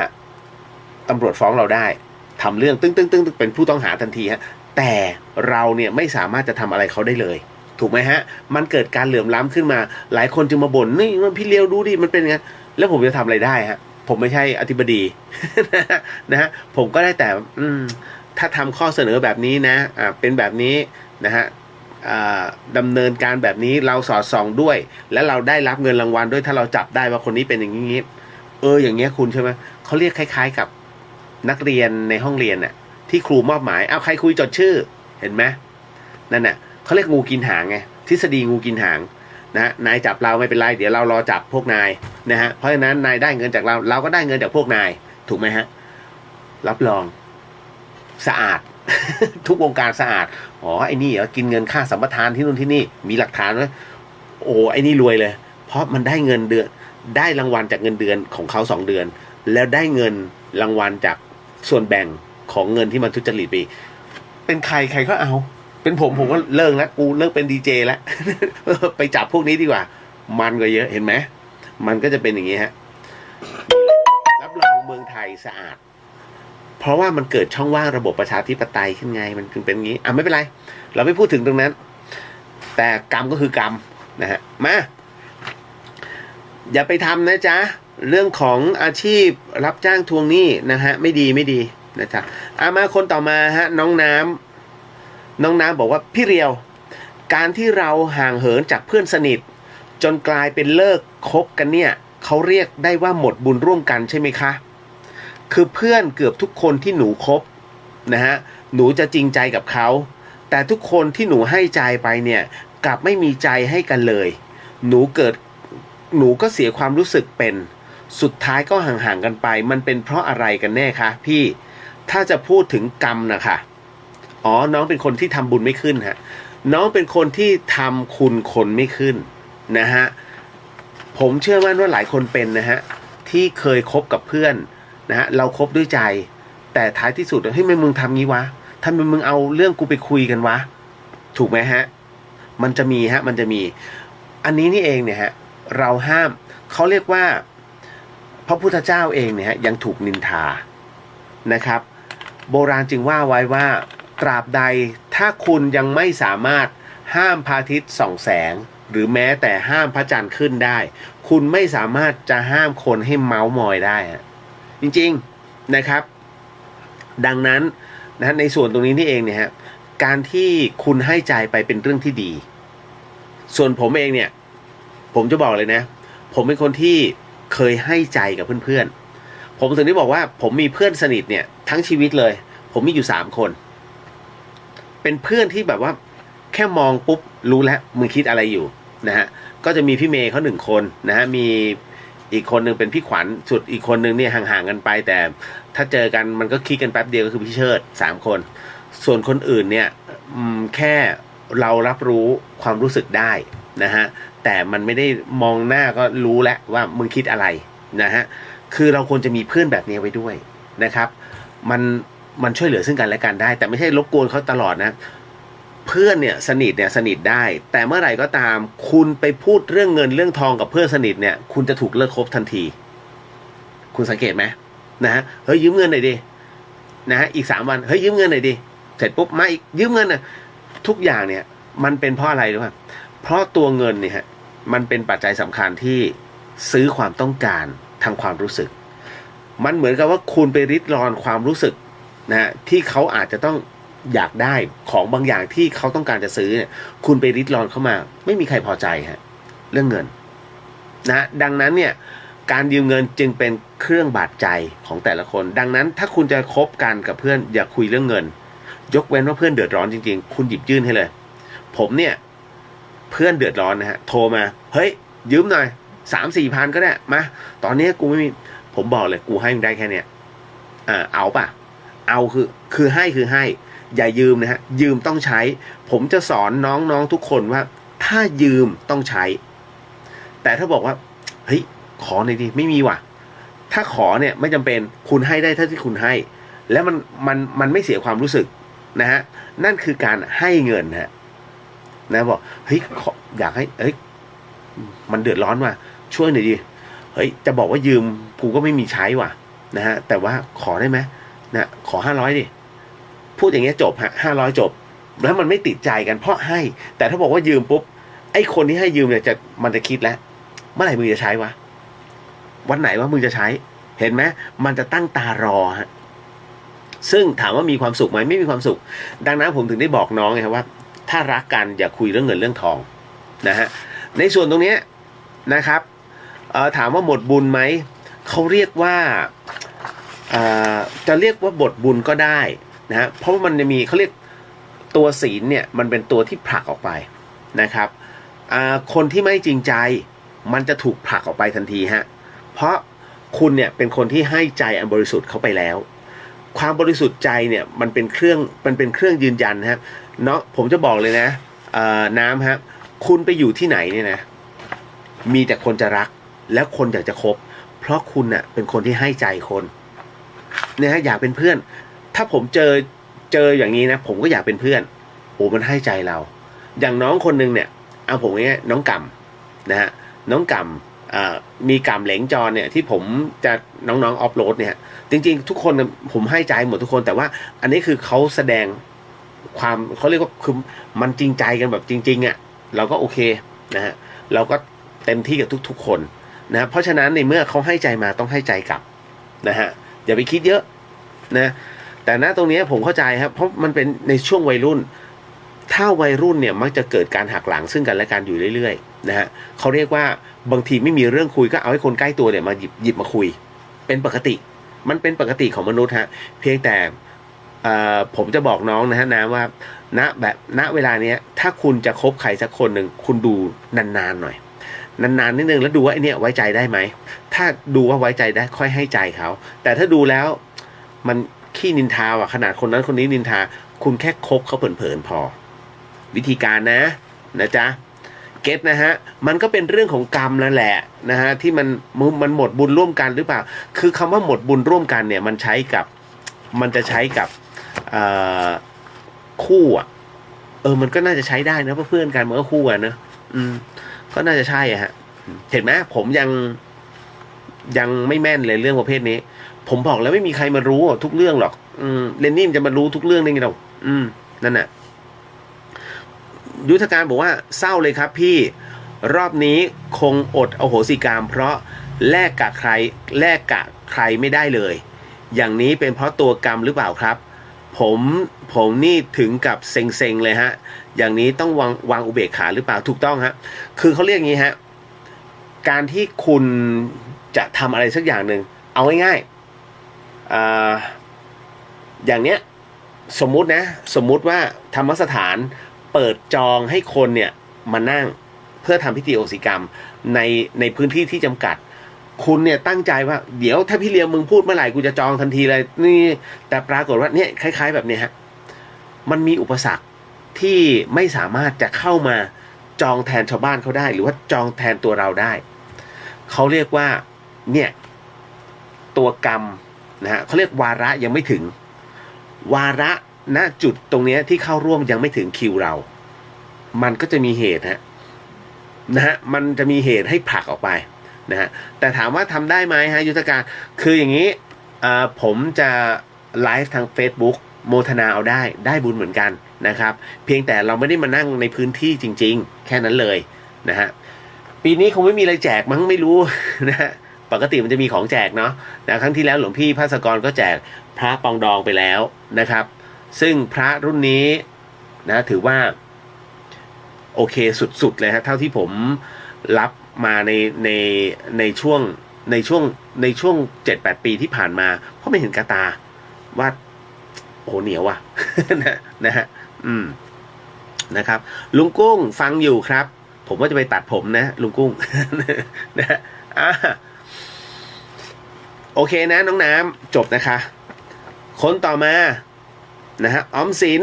ตำรวจฟ้องเราได้ทำเรื่องตึ้งเป็นผู้ต้องหาทันทีฮะแต่เราเนี่ยไม่สามารถจะทำอะไรเขาได้เลยถูกไหมฮะมันเกิดการเหลื่อมล้ำขึ้นมาหลายคนจึงมาบ่นนี่พี่เลี้ยวดูดิมันเป็นไงแล้วผมจะทำอะไรได้ฮะผมไม่ใช่อธิบดี นะฮะผมก็ได้แต่ถ้าทำข้อเสนอแบบนี้นะเป็นแบบนี้นะฮะดำเนินการแบบนี้เราสอดส่องด้วยและเราได้รับเงินรางวัลด้วยถ้าเราจับได้ว่าคนนี้เป็นอย่างนี้อย่างเงี้ยคุณใช่ไหมเขาเรียกคล้ายๆกับนักเรียนในห้องเรียนน่ะที่ครูมอบหมายเอาใครคุยจดชื่อเห็นไหมนั่นน่ะเขาเรียกงูกินหางไงทฤษฎีงูกินหางนะนายจับเราไม่เป็นไรเดี๋ยวเรารอจับพวกนายนะฮะเพราะฉะนั้นนายได้เงินจากเราก็ได้เงินจากพวกนายถูกไหมฮะรับรองสะอาด ทุกวงการสะอาดไอ้นี่กินเงินค่าสัมปทานที่นู่นที่นี่มีหลักฐานไหม โอ้ไอ้นี่รวยเลยเพราะมันได้เงินเดือนได้รางวัลจากเงินเดือนของเขา2 เดือนแล้วได้เงินรางวัลจากส่วนแบ่งของเงินที่มันทุจริตไปเป็นใครก็เอาเป็นผมก็เลิกแล้วกูเลิกเป็นดีเจแล้ว ไปจับพวกนี้ดีกว่ามันก็เยอะเห็นไหมมันก็จะเป็นอย่างนี้ฮะรับรองเมืองไทยสะอาดเพราะว่ามันเกิดช่องว่างระบบประชาธิปไตยขึ้นไงมันจึงเป็นอย่างนี้ไม่เป็นไรเราไม่พูดถึงตรงนั้นแต่กรรมก็คือกรรมนะฮะมาอย่าไปทำนะจ๊ะเรื่องของอาชีพรับจ้างทวงหนี้นะฮะไม่ดีนะจ๊ะมาคนต่อมาฮะน้องน้ำบอกว่าพี่เรียวการที่เราห่างเหินจากเพื่อนสนิทจนกลายเป็นเลิกคบกันเนี่ยเขาเรียกได้ว่าหมดบุญร่วมกันใช่ไหมคะคือเพื่อนเกือบทุกคนที่หนูคบนะฮะหนูจะจริงใจกับเขาแต่ทุกคนที่หนูให้ใจไปเนี่ยกลับไม่มีใจให้กันเลยหนูก็เสียความรู้สึกเป็นสุดท้ายก็ห่างๆกันไปมันเป็นเพราะอะไรกันแน่คะพี่ถ้าจะพูดถึงกรรมนะคะน้องเป็นคนที่ทำบุญไม่ขึ้นฮะน้องเป็นคนที่ทำคุณคนไม่ขึ้นนะฮะผมเชื่อมั่นว่าหลายคนเป็นนะฮะที่เคยคบกับเพื่อนนะฮะเราคบด้วยใจแต่ท้ายที่สุดเฮ้ยมึงทำงี้วะทำไมมึงเอาเรื่องกูไปคุยกันวะถูกไหมฮะมันจะมีอันนี้นี่เองเนี่ยฮะเราห้ามเขาเรียกว่าพระพุทธเจ้าเองเนี่ยฮะยังถูกนินทานะครับโบราณจึงว่าไว้ว่าตราบใดถ้าคุณยังไม่สามารถห้ามพระอาทิตย์ส่องแสงหรือแม้แต่ห้ามพระจันทร์ขึ้นได้คุณไม่สามารถจะห้ามคนให้เมาส์มอยได้ฮะจริงๆนะครับดังนั้นนะในส่วนตรงนี้นี่เองเนี่ยฮะการที่คุณให้ใจไปเป็นเรื่องที่ดีส่วนผมเองเนี่ยผมจะบอกเลยนะผมเป็นคนที่เคยให้ใจกับเพื่อนๆผมถึงได้บอกว่าผมมีเพื่อนสนิทเนี่ยทั้งชีวิตเลยผมมีอยู่3 คนเป็นเพื่อนที่แบบว่าแค่มองปุ๊บรู้แล้วมึงคิดอะไรอยู่นะฮะก็จะมีพี่เมย์เขา1 คนนะฮะมีอีกคนหนึ่งเป็นพี่ขวัญสุดอีกคนหนึ่งเนี่ยห่างๆกันไปแต่ถ้าเจอกันมันก็คิดกันแป๊บเดียวก็คือพี่เชิด3 คนส่วนคนอื่นเนี่ยแค่เรารับรู้ความรู้สึกได้นะฮะแต่มันไม่ได้มองหน้าก็รู้แล้วว่ามึงคิดอะไรนะฮะคือเราควรจะมีเพื่อนแบบนี้ไว้ด้วยนะครับมันช่วยเหลือซึ่งกันและกันได้แต่ไม่ใช่รบกวนเขาตลอดนะเพื่อนเนี่ยสนิทได้แต่เมื่อไหร่ก็ตามคุณไปพูดเรื่องเงินเรื่องทองกับเพื่อนสนิทเนี่ยคุณจะถูกเลิกคบทันทีคุณสังเกตไหมนะฮะเฮ้ยยืมเงินหน่อยดินะฮะอีก3 วันเฮ้ยยืมเงินหน่อยดิเสร็จปุ๊บมาอีกยืมเงินน่ะทุกอย่างเนี่ยมันเป็นเพราะอะไรรู้ป่ะเพราะตัวเงินเนี่ยฮะมันเป็นปัจจัยสำคัญที่ซื้อความต้องการทางความรู้สึกมันเหมือนกับว่าคุณไปริดรอนความรู้สึกนะฮะที่เขาอาจจะต้องอยากได้ของบางอย่างที่เขาต้องการจะซื้อเนี่ยคุณไปริดรอนเข้ามาไม่มีใครพอใจฮะเรื่องเงินนะดังนั้นเนี่ยการยืมเงินจึงเป็นเครื่องบาดใจของแต่ละคนดังนั้นถ้าคุณจะคบกันกับเพื่อนอย่าคุยเรื่องเงินยกเว้นว่าเพื่อนเดือดร้อนจริงๆคุณหยิบยื่นให้เลยผมเนี่ยเพื่อนเดือดร้อนนะฮะโทรมาเฮ้ยยืมหน่อย3-4 พันก็ได้มาตอนนี้กูไม่มีผมบอกเลยกูให้มึงได้แค่เนี้ยเอาป่ะเอาคือให้อย่ายืมนะฮะยืมต้องใช้ผมจะสอนน้องทุกคนว่าถ้ายืมต้องใช้แต่ถ้าบอกว่าเฮ้ยขอหน่อยดิไม่มีว่ะถ้าขอเนี่ยไม่จำเป็นคุณให้ได้เท่าที่คุณให้แล้วมันไม่เสียความรู้สึกนะฮะนั่นคือการให้เงินฮะนะบอกเฮ้ยอยากให้เฮ้ยมันเดือดร้อนว่ะช่วยหน่อยดิเฮ้ยจะบอกว่ายืมกูก็ไม่มีใช้ว่ะนะฮะแต่ว่าขอได้ไหมนะขอ500ดิพูดอย่างเงี้ยจบฮะ500จบแล้วมันไม่ติดใจกันเพราะให้แต่ถ้าบอกว่ายืมปุ๊บไอ้คนที่ให้ยืมเนี่ยมันจะคิดแล้วเมื่อไหร่มึงจะใช้วะวันไหนว่ามึงจะใช้เห็นไหมมันจะตั้งตารอฮะซึ่งถามว่ามีความสุขไหมไม่มีความสุขดังนั้นผมถึงได้บอกน้องไงครับว่าถ้ารักกันอย่าคุยเรื่องเงินเรื่องทองนะฮะในส่วนตรงนี้นะครับถามว่าหมดบุญไหมเขาเรียกว่าจะเรียกว่าบทบุญก็ได้นะฮะเพราะว่ามันจะมีเขาเรียกตัวศีลเนี่ยมันเป็นตัวที่ผลักออกไปนะครับคนที่ไม่จริงใจมันจะถูกผลักออกไปทันทีฮะเพราะคุณเนี่ยเป็นคนที่ให้ใจอันบริสุทธิ์เข้าไปแล้วความบริสุทธิ์ใจเนี่ยมันเป็นเครื่องยืนยันนะครับเนาะผมจะบอกเลยนะน้ำครับคุณไปอยู่ที่ไหนเนี่ยนะ มีแต่คนจะรักแล้วคนอยากจะคบเพราะคุณน่ะเป็นคนที่ให้ใจคนเนี่ยฮะอยากเป็นเพื่อนถ้าผมเจออย่างนี้นะผมก็อยากเป็นเพื่อนโอ้มันให้ใจเราอย่างน้องคนนึงเนี่ยเอาผมง่ายๆน้องกำนะฮะน้องกำมีกำเหลงจรเนี่ยที่ผมจะน้องๆออฟโหลดเนี่ยจริงๆทุกคนผมให้ใจหมดทุกคนแต่ว่าอันนี้คือเขาแสดงความเขาเรียกว่าคือมันจริงใจกันแบบจริงๆอ่ะเราก็โอเคนะฮะเราก็เต็มที่กับทุกๆคนนะเพราะฉะนั้นในเมื่อเขาให้ใจมาต้องให้ใจกลับนะฮะอย่าไปคิดเยอะนะแต่ณตรงนี้ผมเข้าใจครับเพราะมันเป็นในช่วงวัยรุ่นถ้าวัยรุ่นเนี่ยมักจะเกิดการหักหลังซึ่งกันและกันอยู่เรื่อยๆนะฮะเขาเรียกว่าบางทีไม่มีเรื่องคุยก็เอาให้คนใกล้ตัวเนี่ยมาหยิบมาคุยเป็นปกติมันเป็นปกติของมนุษย์ฮะเพียงแต่ผมจะบอกน้องนะฮะนะว่าณเวลาเนี้ยถ้าคุณจะคบใครสักคนหนึ่งคุณดูนานๆหน่อยนานๆนิดนึงแล้วดูว่าไอเนี้ยไว้ใจได้ไหมถ้าดูว่าไว้ใจได้ค่อยให้ใจเขาแต่ถ้าดูแล้วมันขี้นินทาว่ะขนาดคนนั้นคนนี้นินทาคุณแค่คบเขาเผลอๆพอวิธีการนะจ๊ะเก็ตนะฮะมันก็เป็นเรื่องของกรรมนั่นแหละนะฮะที่มันหมดบุญร่วมกันหรือเปล่าคือคำว่าหมดบุญร่วมกันเนี่ยมันจะใช้กับคู่อ่ะมันก็น่าจะใช้ได้นะเพื่อนกันมันก็คู่กันนะก็น่าจะใช่อะฮะเห็นไหมผมยังไม่แม่นเลยเรื่องประเภทนี้ผมบอกแล้วไม่มีใครมารู้ทุกเรื่องหรอกเรนนี่จะมารู้ทุกเรื่องได้ไงเรานั่นน่ะยุทธการบอกว่าเศร้าเลยครับพี่รอบนี้คงอดอโหสิกรรมเพราะแลกกับใครไม่ได้เลยอย่างนี้เป็นเพราะตัวกรรมหรือเปล่าครับผมนี่ถึงกับเซ็งเลยฮะอย่างนี้ต้องวางอุเบกขาหรือเปล่าถูกต้องฮะคือเขาเรียกอย่างนี้ฮะการที่คุณจะทำอะไรสักอย่างหนึ่งเอาง่ายๆอย่างเนี้ยสมมุติว่าธรรมสถานเปิดจองให้คนเนี่ยมานั่งเพื่อทำพิธีโอสิกรรมในพื้นที่ที่จำกัดคุณเนี่ยตั้งใจว่าเดี๋ยวถ้าพี่เลี้ยงมึงพูดเมื่อไหร่กูจะจองทันทีเลยนี่แต่ปรากฏว่าเนี่ยคล้ายๆแบบนี้ฮะมันมีอุปสรรคที่ไม่สามารถจะเข้ามาจองแทนชาวบ้านเขาได้หรือว่าจองแทนตัวเราได้เขาเรียกว่าเนี่ยตัวกรรมนะฮะเขาเรียกวาระยังไม่ถึงวาระณจุดตรงนี้ที่เข้าร่วมยังไม่ถึงคิวเรามันก็จะมีเหตุนะฮะมันจะมีเหตุให้ผลักออกไปนะฮะแต่ถามว่าทำได้ไหมฮะยุทธการคืออย่างนี้ผมจะไลฟ์ทาง Facebook โมทนาเอาได้บุญเหมือนกันนะครับเพียงแต่เราไม่ได้มานั่งในพื้นที่จริงๆแค่นั้นเลยนะฮะปีนี้คงไม่มีอะไรแจกมั้งไม่รู้นะฮะปกติมันจะมีของแจกเนาะนะครั้งที่แล้วหลวงพี่ภาสกรก็แจกพระปองดองไปแล้วนะครับซึ่งพระรุ่นนี้นะถือว่าโอเคสุดๆเลยฮะเท่าที่ผมรับมาในช่วง 7-8 ปีที่ผ่านมาเพราะไม่เห็นกระตาว่าโอ้เหนียวอ่ะ นะฮะนะครับลุงกุ้งฟังอยู่ครับผมว่าจะไปตัดผมนะลุงกุ้ง นะโอเคนะน้องน้ำจบนะคะคนต่อมานะฮะออมสิน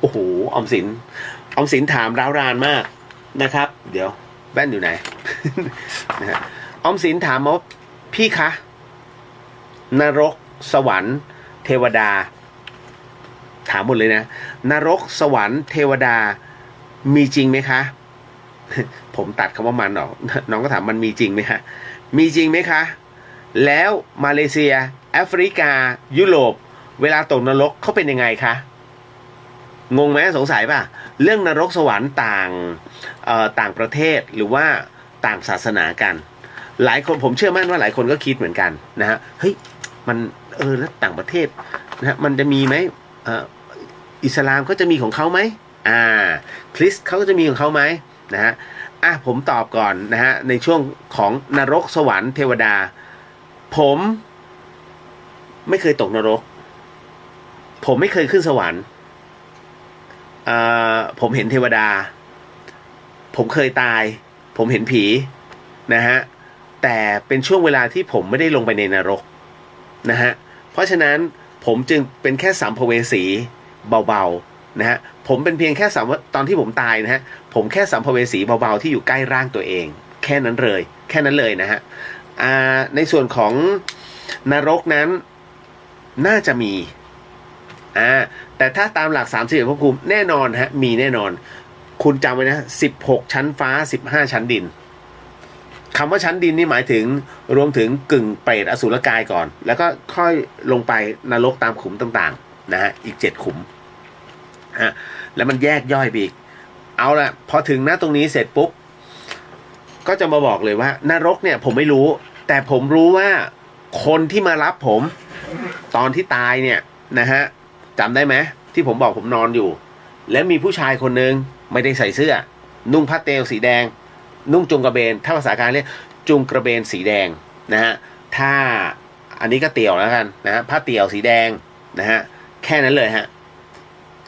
โอ้โหออมสินถามร้าวรานมากนะครับเดี๋ยวแว่นอยู่ไหน นะฮะออมสินถามว่าพี่คะนรกสวรรค์เทวดาถามหมดเลยนะนรกสวรรค์เทวดามีจริงไหมคะ ผมตัดคำว่ามันออกน้องก็ถามมันมีจริงไหมคะมีจริงไหมคะแล้วมาเลเซียแอฟริกายุโรปเวลาตกนรกเขาเป็นยังไงคะงงไหมสงสัยป่ะเรื่องนรกสวรรค์ต่างประเทศหรือว่าต่างศาสนากันหลายคนผมเชื่อมั่นว่าหลายคนก็คิดเหมือนกันนะฮะเฮ้ยมันแล้วต่างประเทศนะฮะมันจะมีไหมอิสลามเขาจะมีของเขาไหมคริสต์เขาก็จะมีของเขาไหมนะฮะผมตอบก่อนนะฮะในช่วงของนรกสวรรค์เทวดาผมไม่เคยตกนรกผมไม่เคยขึ้นสวรรค์ผมเห็นเทวดาผมเคยตายผมเห็นผีนะฮะแต่เป็นช่วงเวลาที่ผมไม่ได้ลงไปในนรกนะฮะเพราะฉะนั้นผมจึงเป็นแค่สัมภเวสีเบาๆนะฮะผมเป็นเพียงแค่ตอนที่ผมตายนะฮะผมแค่สัมภเวสีเบาๆที่อยู่ใกล้ร่างตัวเอง แค่นั้นเลยนะฮะในส่วนของนรกนั้นน่าจะมีแต่ถ้าตามหลัก31ภพภูมิแน่นอนฮะมีแน่นอนคุณจำไว้นะ16ชั้นฟ้า15ชั้นดินคำว่าชั้นดินนี่หมายถึงรวมถึงกึ่งเปรตอสุรกายก่อนแล้วก็ค่อยลงไปนรกตามขุมต่างๆนะฮะอีก7ขุมแล้วมันแยกย่อยไปอีกเอาละพอถึงตรงนี้เสร็จปุ๊บก็จะมาบอกเลยว่านรกเนี่ยผมไม่รู้แต่ผมรู้ว่าคนที่มารับผมตอนที่ตายเนี่ยนะฮะจำได้ไหมที่ผมบอกผมนอนอยู่แล้วมีผู้ชายคนหนึ่งไม่ได้ใส่เสื้อนุ่งผ้าเตลสีแดงนุ่งจุงกระเบนถ้าภาษากลางเรียกจุงกระเบนสีแดงนะฮะถ้าอันนี้ก็เตี่ยวแล้วกันนะฮะผ้าเตี่ยวสีแดงนะฮะแค่นั้นเลยฮะ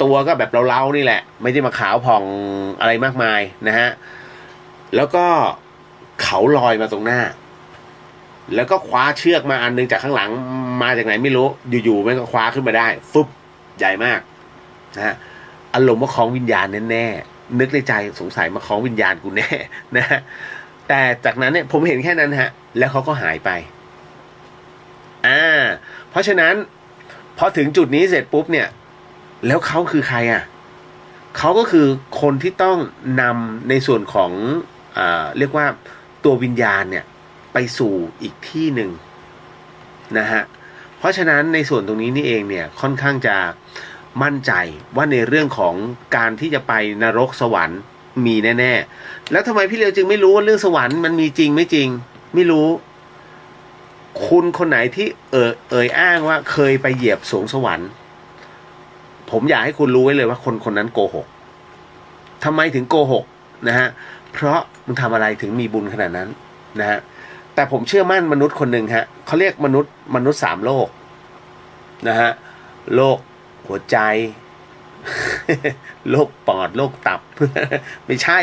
ตัวก็แบบเล้าๆนี่แหละไม่ได้มาขาวผ่องอะไรมากมายนะฮะแล้วก็เขาลอยมาตรงหน้าแล้วก็คว้าเชือกมาอันนึงจากข้างหลังมาจากไหนไม่รู้อยู่ๆมันก็คว้าขึ้นมาได้ฟึบใหญ่มากนะฮะอารมณ์ว่าคล้องวิญญาณแน่ๆนึกในใจสงสัยมาคล้องวิญญาณกูแน่นะฮะแต่จากนั้นเนี่ยผมเห็นแค่นั้นฮะแล้วเขาก็หายไปเพราะฉะนั้นพอถึงจุดนี้เสร็จปุ๊บเนี่ยแล้วเขาคือใครเขาก็คือคนที่ต้องนำในส่วนของเรียกว่าตัววิญญาณเนี่ยไปสู่อีกที่หนึ่งนะฮะเพราะฉะนั้นในส่วนตรงนี้นี่เองเนี่ยค่อนข้างจะมั่นใจว่าในเรื่องของการที่จะไปนรกสวรรค์มีแน่ๆแล้วทำไมพี่เลียวจึงไม่รู้ว่าเรื่องสวรรค์มันมีจริงไม่จริงไม่รู้คุณคนไหนที่เอ่ยอ้างว่าเคยไปเหยียบสวงสวรรค์ผมอยากให้คุณรู้ไว้เลยว่าคนคนนั้นโกหกทำไมถึงโกหกนะฮะเพราะมึงทำอะไรถึงมีบุญขนาดนั้นนะฮะแต่ผมเชื่อมั่นมนุษย์คนหนึ่งฮะเขาเรียกมนุษย์3โลกนะฮะโรคหัวใจ โรคปอดโรคตับ ไม่ใช่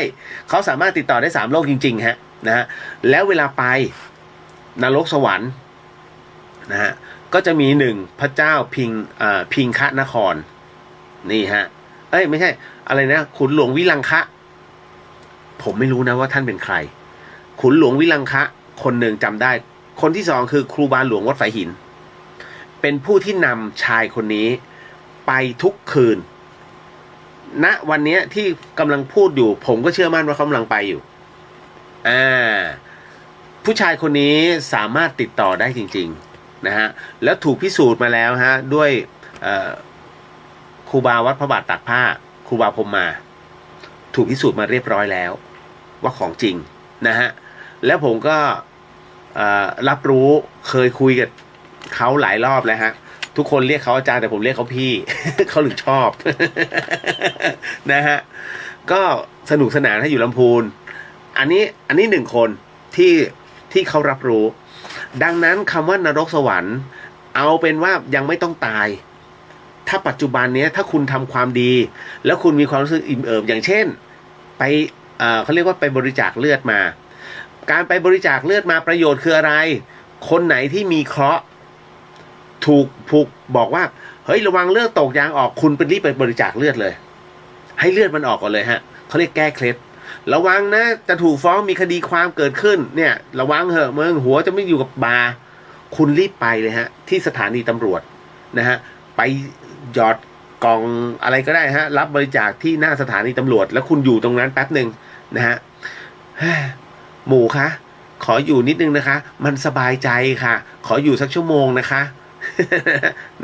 เขาสามารถติดต่อได้3โลกจริงๆฮะนะฮะแล้วเวลาไปนรกสวรรค์นะฮะก็จะมี1พระเจ้าพิงคะนครนี่ฮะไม่ใช่อะไรนะขุนหลวงวิลังคะผมไม่รู้นะว่าท่านเป็นใครขุนหลวงวิลังคะคนหนึ่งจำได้คนที่2คือครูบาหลวงวัดฝายหินเป็นผู้ที่นำชายคนนี้ไปทุกคืนณวันนี้ที่กำลังพูดอยู่ผมก็เชื่อมั่นว่าเขากำลังไปอยู่ผู้ชายคนนี้สามารถติดต่อได้จริงๆนะฮะแล้วถูกพิสูจน์มาแล้วฮะด้วยครูบาวัดพระบาทตากผ้าครูบาพรหมมาถูกพิสูจน์มาเรียบร้อยแล้วว่าของจริงนะฮะแล้วผมก็รับรู้เคยคุยกับเขาหลายรอบแล้วฮะทุกคนเรียกเขาอาจารย์แต่ผมเรียกเขาพี่ เขาถึงชอบ นะฮะก็สนุกสนานให้อยู่ลำพูนอันนี้1คนที่เขารับรู้ดังนั้นคำว่านรกสวรรค์เอาเป็นว่ายังไม่ต้องตายถ้าปัจจุบันนี้ถ้าคุณทำความดีแล้วคุณมีความรู้สึกอิ่มเอิบอย่างเช่นไปเขาเรียกว่าไปบริจาคเลือดมาการไปบริจาคเลือดมาประโยชน์คืออะไรคนไหนที่มีเคราะห์ถูกบอกว่าเฮ้ยระวังเลือดตกยางออกคุณไปรีบไปบริจาคเลือดเลยให้เลือดมันออกก่อนเลยฮะเขาเรียกแก้เคล็ดระวังนะจะถูกฟ้องมีคดีความเกิดขึ้นเนี่ยระวังเหอะมึงหัวจะไม่อยู่กับบาคุณรีบไปเลยฮะที่สถานีตำรวจนะฮะไปหยอดกล่องอะไรก็ได้ฮะรับบริจาคที่หน้าสถานีตำรวจแล้วคุณอยู่ตรงนั้นแป๊บหนึ่งนะฮะหมู่คะขออยู่นิดนึงนะคะมันสบายใจค่ะขออยู่สักชั่วโมงนะคะ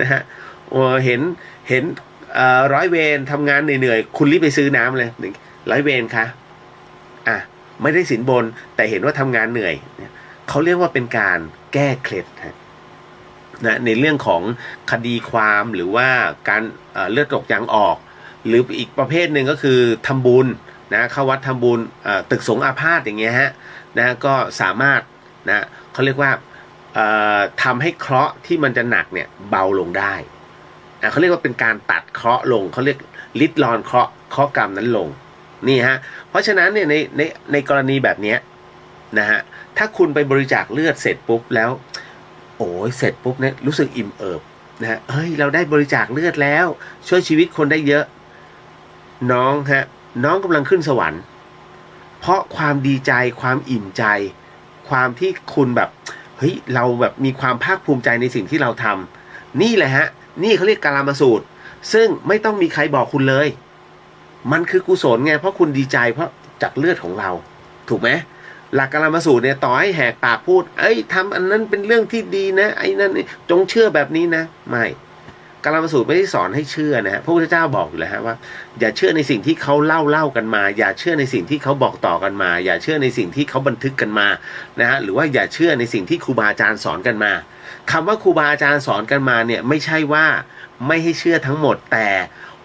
นะฮะเห็นร้อยเวรทำงานเหนื่อยๆคุณรีบไปซื้อน้ำเลยร้อยเวรคะไม่ได้สินบนแต่เห็นว่าทำงานเหนื่อยเขาเรียกว่าเป็นการแก้เคล็ดนะในเรื่องของคดีความหรือว่าการเลือดตกยางออกหรืออีกประเภทหนึ่งก็คือทำบุญนะเข้าวัดทำบุญตึกสงฆ์อาพาธอย่างเงี้ยฮะนะก็สามารถนะเขาเรียกว่าทำให้เคราะห์ที่มันจะหนักเนี่ยเบาลงได้เขาเรียกว่าเป็นการตัดเคราะห์ลงเขาเรียกลิดรอนเคราะห์กรรมนั้นลงนี่ฮะเพราะฉะนั้นเนี่ยในกรณีแบบนี้นะฮะถ้าคุณไปบริจาคเลือดเสร็จปุ๊บแล้วโอ้ยเสร็จปุ๊บเนี่ยรู้สึกอิ่มเอิบนะฮะเฮ้ยเราได้บริจาคเลือดแล้วช่วยชีวิตคนได้เยอะน้องกำลังขึ้นสวรรค์ เพราะความดีใจความอิ่มใจความที่คุณแบบเฮ้ยเราแบบมีความภาคภูมิใจในสิ่งที่เราทำนี่แหละฮะนี่เขาเรียกกาลามสูตรซึ่งไม่ต้องมีใครบอกคุณเลยมันคือกุศลไงเพราะคุณดีใจเพราะจากเลือดของเราถูกไหมหลักกาลามสูตรเนี่ยต่อให้แหกปากพูดเอ้ยทำอันนั้นเป็นเรื่องที่ดีนะไอ้นั่นจงเชื่อแบบนี้นะไม่กาลามสูตรไม่ได้สอนให้เชื่อนะพระพุทธเจ้าบอกอยู่แล้วฮะว่าอย่าเชื่อในสิ่งที่เขาเล่ากันมาอย่าเชื่อในสิ่งที่เขาบอกต่อกันมาอย่าเชื่อในสิ่งที่เขาบันทึกกันมานะฮะหรือว่าอย่าเชื่อในสิ่งที่ครูบาอาจารย์สอนกันมาคำว่าครูบาอาจารย์สอนกันมาเนี่ยไม่ใช่ว่าไม่ให้เชื่อทั้งหมดแต่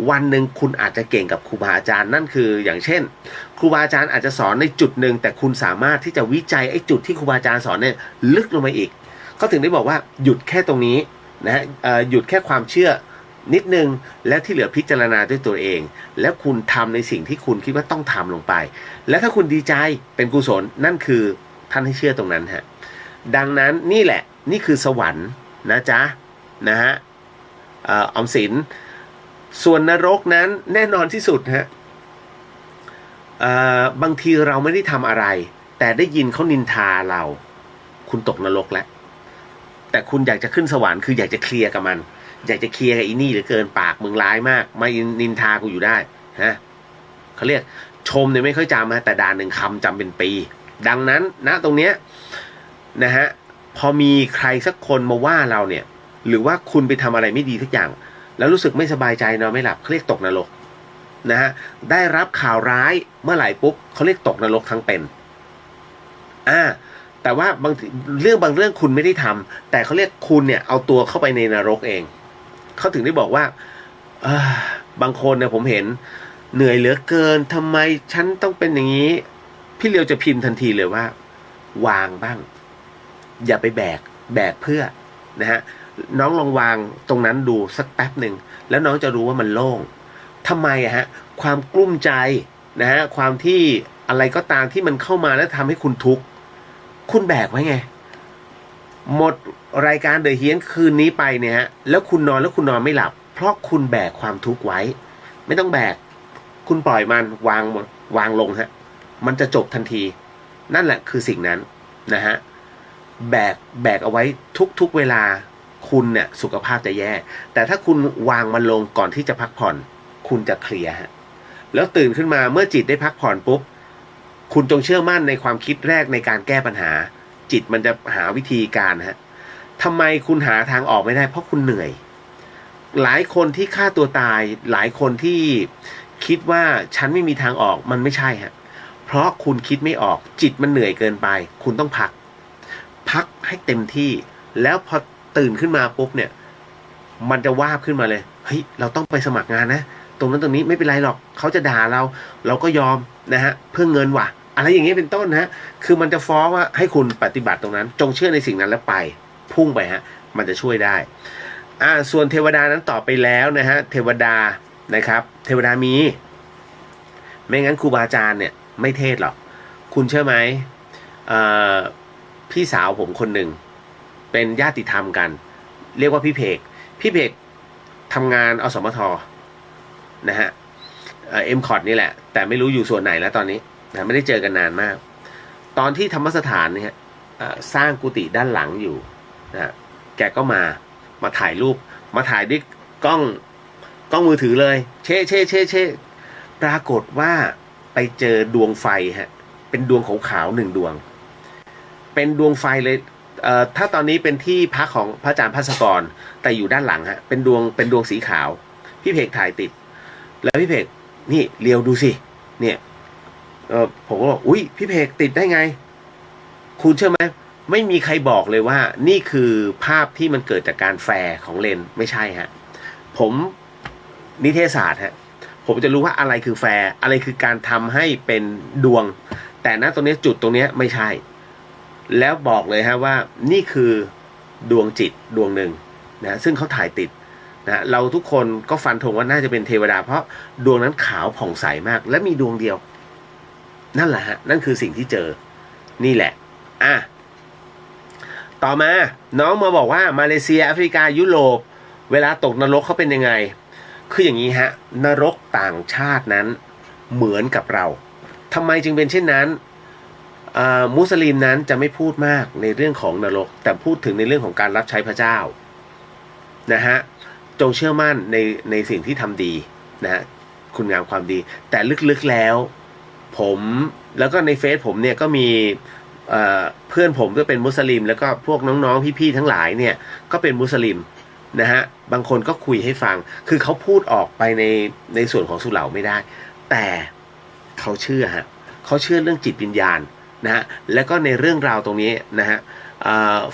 วันหนึ่งคุณอาจจะเก่งกับครูบาอาจารย์นั่นคืออย่างเช่นครูบาอาจารย์อาจจะสอนในจุดหนึ่งแต่คุณสามารถที่จะวิจัยไอ้จุดที่ครูบาอาจารย์สอนเนี่ยลึกลงไปอีกเขาถึงได้บอกว่าหยุดแค่ตรงนี้นะฮะหยุดแค่ความเชื่อนิดนึงแล้วที่เหลือพิจารณาด้วยตัวเองแล้วคุณทำในสิ่งที่คุณคิดว่าต้องทำลงไปแล้วถ้าคุณดีใจเป็นกุศลนั่นคือท่านให้เชื่อตรงนั้นฮะดังนั้นนี่แหละนี่คือสวรรค์นะจ๊ะนะฮะออมสินส่วนนรกนั้นแน่นอนที่สุดฮะบางทีเราไม่ได้ทำอะไรแต่ได้ยินเขานินทาเราคุณตกนรกแล้วแต่คุณอยากจะขึ้นสวรรค์คืออยากจะเคลียร์กับมันอยากจะเคลียร์กับอีนี่เหลือเกินปากมึงร้ายมากมานินทากูอยู่ได้ฮะเขาเรียกชมเนี่ยไม่ค่อยจำฮะแต่ด่าหนึ่งคำจำเป็นปีดังนั้นณตรงเนี้ยนะฮะพอมีใครสักคนมาว่าเราเนี่ยหรือว่าคุณไปทำอะไรไม่ดีทุกอย่างแล้วรู้สึกไม่สบายใจนอนไม่หลับเขาเรียกตกนรกนะฮะได้รับข่าวร้ายเมื่อไหร่ปุ๊บเขาเรียกตกนรกทั้งเป็นแต่ว่าบางเรื่องคุณไม่ได้ทำแต่เขาเรียกคุณเนี่ยเอาตัวเข้าไปในนรกเองเขาถึงได้บอกว่าบางคนเนี่ยผมเห็นเหนื่อยเหลือเกินทำไมฉันต้องเป็นอย่างนี้พี่เลียวจะพิมพ์ทันทีเลยว่าวางบ้างอย่าไปแบกเพื่อนะฮะน้องลองวางตรงนั้นดูสักแป๊บหนึ่งแล้วน้องจะรู้ว่ามันโล่งทำไมฮะความกลุ้มใจนะฮะความที่อะไรก็ตามที่มันเข้ามาแล้วทำให้คุณทุกข์คุณแบกไว้ไงหมดรายการเดอะเฮียนคืนนี้ไปเนี่ยฮะแล้วคุณนอนไม่หลับเพราะคุณแบกความทุกข์ไว้ไม่ต้องแบกคุณปล่อยมันวางลงฮะมันจะจบทันทีนั่นแหละคือสิ่งนั้นนะฮะแบกเอาไว้ทุกเวลาคุณเนี่ยสุขภาพจะแย่แต่ถ้าคุณวางมันลงก่อนที่จะพักผ่อนคุณจะเคลียร์ฮะแล้วตื่นขึ้นมาเมื่อจิตได้พักผ่อนปุ๊บคุณจงเชื่อมั่นในความคิดแรกในการแก้ปัญหาจิตมันจะหาวิธีการฮะทำไมคุณหาทางออกไม่ได้เพราะคุณเหนื่อยหลายคนที่ฆ่าตัวตายหลายคนที่คิดว่าฉันไม่มีทางออกมันไม่ใช่ฮะเพราะคุณคิดไม่ออกจิตมันเหนื่อยเกินไปคุณต้องพักให้เต็มที่แล้วพอตื่นขึ้นมาปุ๊บเนี่ยมันจะวาบขึ้นมาเลยเฮ้ยเราต้องไปสมัครงานนะตรงนั้นตรงนี้ไม่เป็นไรหรอกเขาจะด่าเราก็ยอมนะฮะเพื่อเงินว่ะอะไรอย่างเงี้ยเป็นต้นฮะคือมันจะฟ้องว่าให้คุณปฏิบัติตรงนั้นจงเชื่อในสิ่งนั้นแล้วไปพุ่งไปฮะมันจะช่วยได้ส่วนเทวดานั้นต่อไปแล้วนะฮะเทวดานะครับเทวดามีไม่งั้นครูบาอาจารย์เนี่ยไม่เทศหรอกคุณเชื่อไหมพี่สาวผมคนหนึ่งเป็นญาติธรรมกันเรียกว่าพี่เพกทำงานอสมทนะฮะMCOT นี่แหละแต่ไม่รู้อยู่ส่วนไหนแล้วตอนนี้นะไม่ได้เจอกันนานมากตอนที่ธรรมสถานเนี่ยสร้างกุฏิด้านหลังอยู่นะแกก็มาถ่ายรูปมาถ่ายด้วยกล้องมือถือเลยเช่ปรากฏว่าไปเจอดวงไฟฮะเป็นดวงขาวๆหนึ่งดวงเป็นดวงไฟเลยถ้าตอนนี้เป็นที่พักของพระอาจารย์ภัสกรแต่อยู่ด้านหลังฮะเป็นดวงสีขาวพี่เพกถ่ายติดแล้วพี่เพกนี่เลียวดูสิเนี่ยผมก็บอกอุ้ยพี่เพกติดได้ไงคุณเชื่อไหมไม่มีใครบอกเลยว่านี่คือภาพที่มันเกิดจากการแฟร์ของเลนไม่ใช่ฮะผมนิเทศศาสตร์ฮะผมจะรู้ว่าอะไรคือแฟร์อะไรคือการทำให้เป็นดวงแต่ณตรงนี้จุดตรงนี้ไม่ใช่แล้วบอกเลยฮะว่านี่คือดวงจิตดวงหนึ่งนะซึ่งเขาถ่ายติดนะเราทุกคนก็ฟันธงว่าน่าจะเป็นเทวดาเพราะดวงนั้นขาวผ่องใสมากและมีดวงเดียวนั่นแหละฮะนั่นคือสิ่งที่เจอนี่แหละต่อมาน้องมาบอกว่ามาเลเซียแอฟริกายุโรปเวลาตกนรกเขาเป็นยังไงคืออย่างนี้ฮะนรกต่างชาตินั้นเหมือนกับเรา ทำไมจึงเป็นเช่นนั้นมุสลิมนั้นจะไม่พูดมากในเรื่องของนรกแต่พูดถึงในเรื่องของการรับใช้พระเจ้านะฮะจงเชื่อมั่นในสิ่งที่ทำดีนะฮะคุณงามความดีแต่ลึกๆแล้วผมแล้วก็ในเฟซผมเนี่ยก็มีเพื่อนผมก็เป็นมุสลิมแล้วก็พวกน้องๆพี่ๆทั้งหลายเนี่ยก็เป็นมุสลิมนะฮะบางคนก็คุยให้ฟังคือเขาพูดออกไปในส่วนของสุเหร่าไม่ได้แต่เขาเชื่อฮะเขาเชื่อเรื่องจิตวิญญาณนะฮะแล้วก็ในเรื่องราวตรงนี้นะฮะ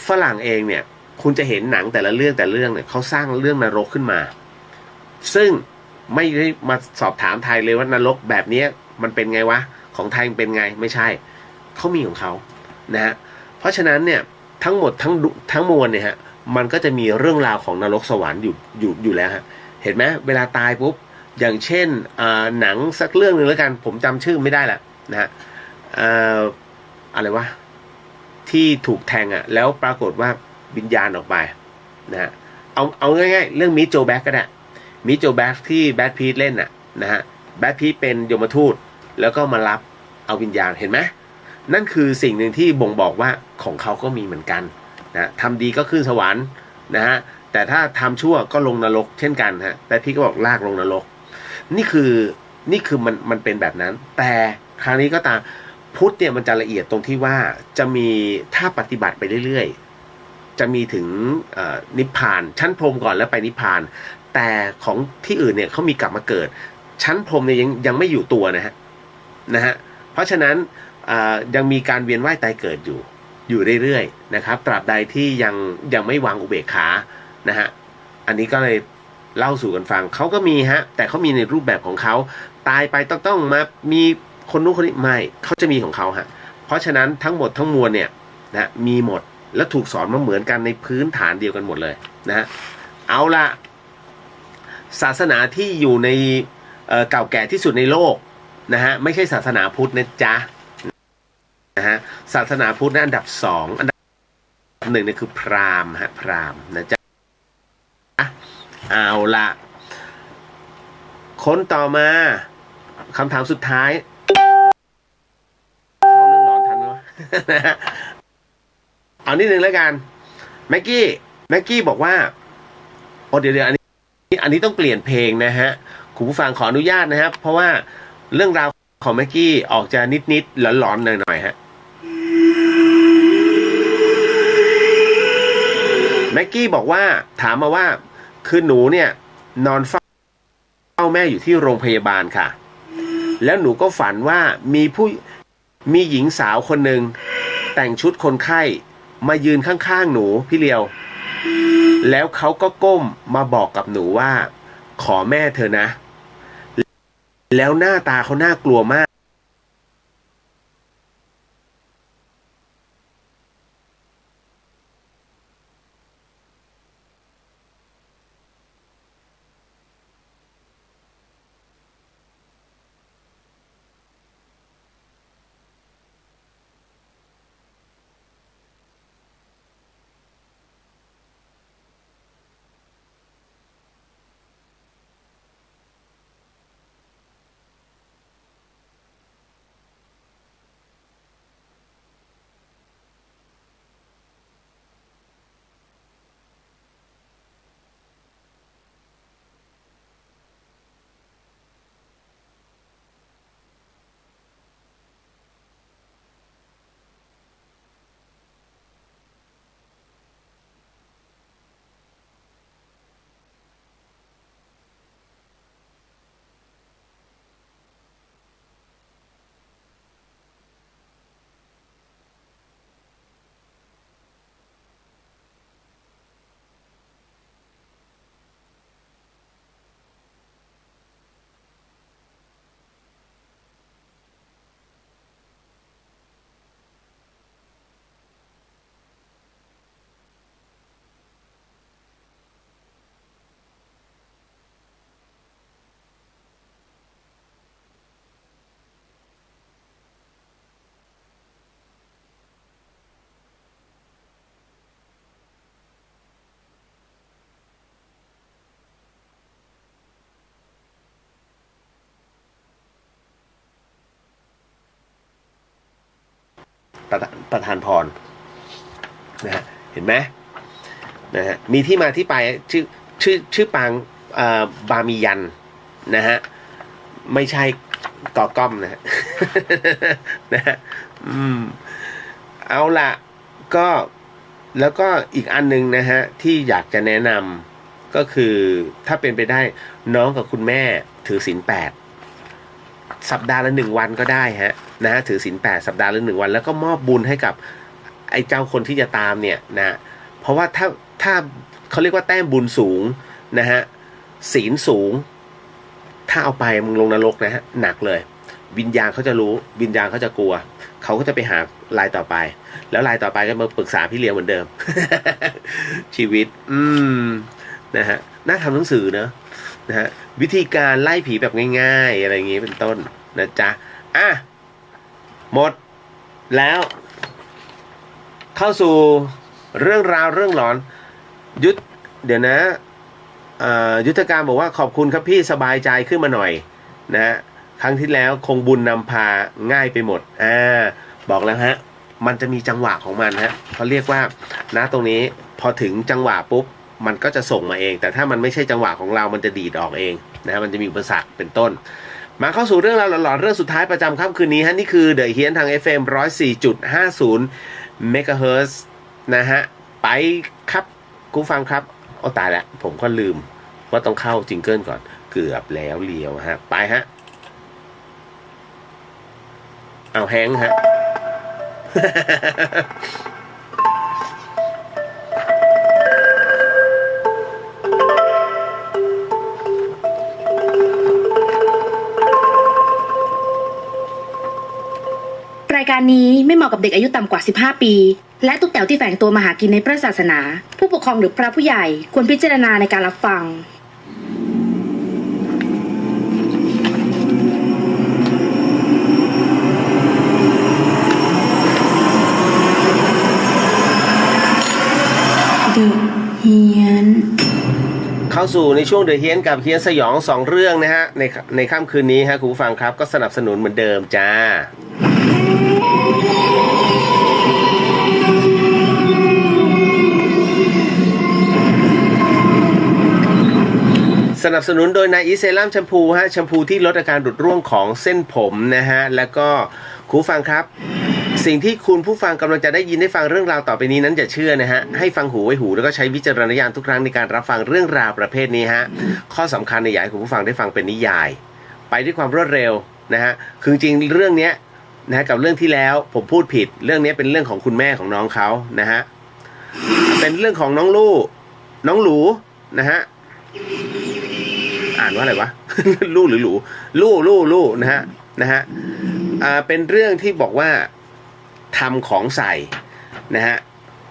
ฝรั่งเองเนี่ยคุณจะเห็นหนังแต่ละเรื่องเนี่ยเขาสร้างเรื่องนรกขึ้นมาซึ่งไม่ได้มาสอบถามไทยเลยว่านรกแบบนี้มันเป็นไงวะของไทยมันเป็นไงไม่ใช่เขามีของเขานะฮะเพราะฉะนั้นเนี่ยทั้งหมดทั้งมวลเนี่ยฮะมันก็จะมีเรื่องราวของนรกสวรรค์อยู่แล้วฮะเห็นไหมเวลาตายปุ๊บอย่างเช่นหนังสักเรื่องหนึ่งแล้วกันผมจำชื่อไม่ได้ละนะฮะอะไรวะที่ถูกแทงแล้วปรากฏว่าวิญญาณออกไปนะฮะเอาง่ายๆเรื่องมิโจแบ็กก็ได้มิโจแบ็กที่แบทพีทเล่นนะฮะแบทพีทเป็นยมทูตแล้วก็มารับเอาวิญญาณเห็นไหมนั่นคือสิ่งหนึ่งที่บ่งบอกว่าของเขาก็มีเหมือนกันนะทำดีก็ขึ้นสวรรค์นะฮะแต่ถ้าทำชั่วก็ลงนรกเช่นกันฮะแบทพีทก็บอกลากลงนรกนี่คือมันเป็นแบบนั้นแต่ครั้งนี้ก็ตามพุทธเนี่ยมันจะละเอียดตรงที่ว่าจะมีถ้าปฏิบัติไปเรื่อยๆจะมีถึงนิพพานชั้นพรหมก่อนแล้วไปนิพพานแต่ของที่อื่นเนี่ยเขามีกลับมาเกิดชั้นพรหมเนี่ยยังไม่อยู่ตัวนะฮะเพราะฉะนั้นยังมีการเวียนว่ายตายเกิดอยู่เรื่อยๆนะครับตราบใดที่ยังไม่วางอุเบกขานะฮะอันนี้ก็เลยเล่าสู่กันฟังเขาก็มีฮะแต่เขามีในรูปแบบของเขาตายไปต้องมามีคนนู้นคนนี้ไม่เขาจะมีของเขาฮะเพราะฉะนั้นทั้งหมดทั้งมวลเนี่ยนะมีหมดและถูกสอนมาเหมือนกันในพื้นฐานเดียวกันหมดเลยนะฮะเอาละศาสนาที่อยู่ในเก่าแก่ที่สุดในโลกนะฮะไม่ใช่ศาสนาพุทธนะจ๊ะนะฮะศาสนาพุทธนะอันดับ2อันดับ1เนี่ยคือพราหมณ์ฮะพราหมณ์นะจ๊ะเอาละคนต่อมาคำถามสุดท้ายเข้าเรื่องหลอนทันไหมวะ เอานิดนึงแล้วกันแม็กกี้บอกว่าโอ้เดี๋ยวอันนี้ต้องเปลี่ยนเพลงนะฮะคุณผู้ฟังขออนุญาตนะครับเพราะว่าเรื่องราวของแม็กกี้ออกจะนิดหลอนๆหน่อยฮะแม็กกี้บอกว่าถามมาว่าคือหนูเนี่ยนอนเฝ้าแม่อยู่ที่โรงพยาบาลค่ะแล้วหนูก็ฝันว่ามีหญิงสาวคนหนึ่งแต่งชุดคนไข้มายืนข้างๆหนูพี่เลียวแล้วเขาก็ก้มมาบอกกับหนูว่าขอแม่เธอนะแล้วหน้าตาเขาน่ากลัวมาก ประทานพรนะฮะเห็นไหมนะฮะมีที่มาที่ไปชื่อปางบามียันนะฮะไม่ใช่กอก้อมนะฮะ นะฮะเอาละก็แล้วก็อีกอันนึงนะฮะที่อยากจะแนะนำก็คือถ้าเป็นไปได้น้องกับคุณแม่ถือศีล 8สัปดาห์ละ1 วันก็ได้ฮะนะฮะถือศีล 8สัปดาห์ละ1 วันแล้วก็มอบบุญให้กับไอ้เจ้าคนที่จะตามเนี่ยนะเพราะว่าถ้าเขาเรียกว่าแต้มบุญสูงนะฮะศีลสูงถ้าเอาไปมึงลงนรกนะฮะหนักเลยวิญญาณเขาจะรู้วิญญาณเขาจะกลัวเขาก็จะไปหารายต่อไปแล้วรายต่อไปก็มาปรึกษาพี่เลี้ยงเหมือนเดิม ชีวิตนะฮะน่าทำหนังสือนะฮะวิธีการไล่ผีแบบง่ายๆอะไรอย่างงี้เป็นต้นนะจ๊ะอ่ะหมดแล้วเข้าสู่เรื่องราวเรื่องหลอนเดี๋ยวนะยุทธการบอกว่าขอบคุณครับพี่สบายใจขึ้นมาหน่อยนะครั้งที่แล้วคงบุญนำพาง่ายไปหมดบอกแล้วฮะมันจะมีจังหวะของมันฮะเขาเรียกว่านะตรงนี้พอถึงจังหวะปุ๊บมันก็จะส่งมาเองแต่ถ้ามันไม่ใช่จังหวะของเรามันจะดีดออกเองนะมันจะมีอุปสรรคเป็นต้นมาเข้าสู่เรื่องราวหลอนๆเรื่องสุดท้ายประจำค่ำคืนนี้ฮะนี่คือเดอะเฮียนทาง FM 104.50 เมกะเฮิรตซ์นะฮะไปครับกูฟังครับเอาตายแล้วผมก็ลืมว่าต้องเข้าจิงเกิลก่อนเกือบแล้วเลี้ยวฮะไปฮะเอาแฮงฮะ รายการนี้ไม่เหมาะกับเด็กอายุต่ำกว่า 15 ปีและทุกแถวที่แฝงตัวมาหากินในพระศาสนาผู้ปกครองหรือพระผู้ใหญ่ควรพิจารณาในการรับฟังเข้าสู่ในช่วงเดอะเฮียนกับเฮียนสยอง2เรื่องนะฮะในค่ำคืนนี้ฮะคุณผู้ฟังครับก็สนับสนุนเหมือนเดิมจ้าสนับสนุนโดยนายอีเซรั่มแชมพูฮะแชมพูที่ลดอาการหลุดร่วงของเส้นผมนะฮะแล้วก็คุณผู้ฟังครับสิ่งที่คุณผู้ฟังกำลังจะได้ยินได้ฟังเรื่องราวต่อไปนี้นั้นอย่าเชื่อนะฮะให้ฟังหูไว้หูแล้วก็ใช้วิจารณญาณทุกครั้งในการรับฟังเรื่องราวประเภทนี้ฮะข้อสำคัญในอยากให้คุณผู้ฟังได้ฟังเป็นนิยายไปด้วยความรวดเร็วนะฮะคือจริงเรื่องนี้นะฮะกับเรื่องที่แล้วผมพูดผิดเรื่องนี้เป็นเรื่องของคุณแม่ของน้องเขานะฮะเป็นเรื่องของน้องหลูนะฮะอ่านว่าอะไรวะ ลู่หรือหลูลู่นะฮะเป็นเรื่องที่บอกว่าทำของใส่นะฮะ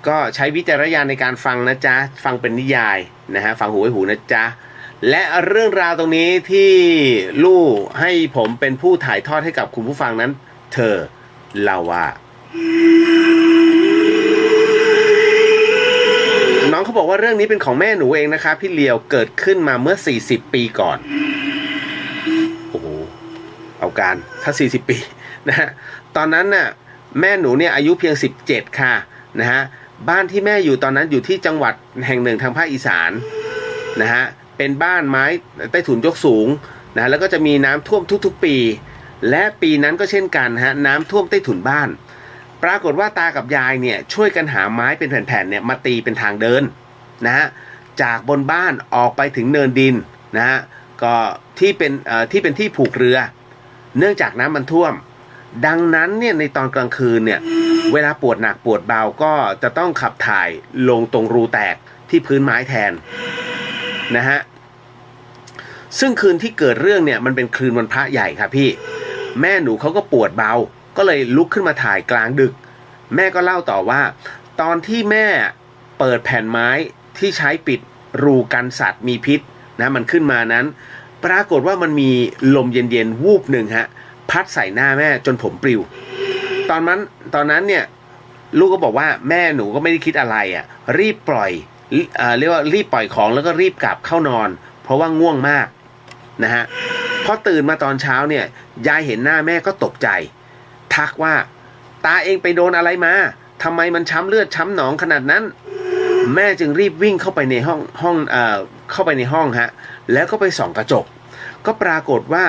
ก็ใช้วิจารณญาณในการฟังนะจ๊ะฟังเป็นนิยายนะฮะฟังหูไว้หูนะจ๊ะและเรื่องราวตรงนี้ที่ลู่ให้ผมเป็นผู้ถ่ายทอดให้กับคุณผู้ฟังนั้นเธอเล่าว่าน้องเขาบอกว่าเรื่องนี้เป็นของแม่หนูเองนะครับพี่เลียวเกิดขึ้นมาเมื่อ40 ปีก่อนโอ้โหเอาการถ้า40 ปีนะฮะตอนนั้นน่ะแม่หนูเนี่ยอายุเพียง17ค่ะนะฮะบ้านที่แม่อยู่ตอนนั้นอยู่ที่จังหวัดแห่งหนึ่งทางภาคอีสานนะฮะเป็นบ้านไม้ใต้ถุนยกสูงนะแล้วก็จะมีน้ำท่วมทุกๆปีและปีนั้นก็เช่นกันฮะน้ำท่วมใต้ถุนบ้านปรากฏว่าตากับยายเนี่ยช่วยกันหาไม้เป็นแผ่นๆเนี่ยมาตีเป็นทางเดินนะฮะจากบนบ้านออกไปถึงเนินดินนะฮะก็ที่เป็นที่ผูกเรือเนื่องจากน้ำมันท่วมดังนั้นเนี่ยในตอนกลางคืนเนี่ยเวลาปวดหนักปวดเบาก็จะต้องขับถ่ายลงตรงรูแตกที่พื้นไม้แทนนะฮะซึ่งคืนที่เกิดเรื่องเนี่ยมันเป็นคืนวันพระใหญ่ครับพี่แม่หนูเขาก็ปวดเบาก็เลยลุกขึ้นมาถ่ายกลางดึกแม่ก็เล่าต่อว่าตอนที่แม่เปิดแผ่นไม้ที่ใช้ปิดรูกันสัตว์มีพิษนะมันขึ้นมานั้นปรากฏว่ามันมีลมเย็นๆวูบหนึ่งฮะพัดใส่หน้าแม่จนผมปลิวตอนนั้นเนี่ยลูกก็บอกว่าแม่หนูก็ไม่ได้คิดอะไรรีบปล่อยเรียกว่ารีบปล่อยของแล้วก็รีบกลับเข้านอนเพราะว่าง่วงมากนะฮะพอตื่นมาตอนเช้าเนี่ยยายเห็นหน้าแม่ก็ตกใจทักว่า ตาเองไปโดนอะไรมาทำไมมันช้ำเลือดช้ำหนองขนาดนั้นแม่จึงรีบวิ่งเข้าไปในห้องเข้าไปในห้องฮะแล้วก็ไปส่องกระจกก็ปรากฏว่า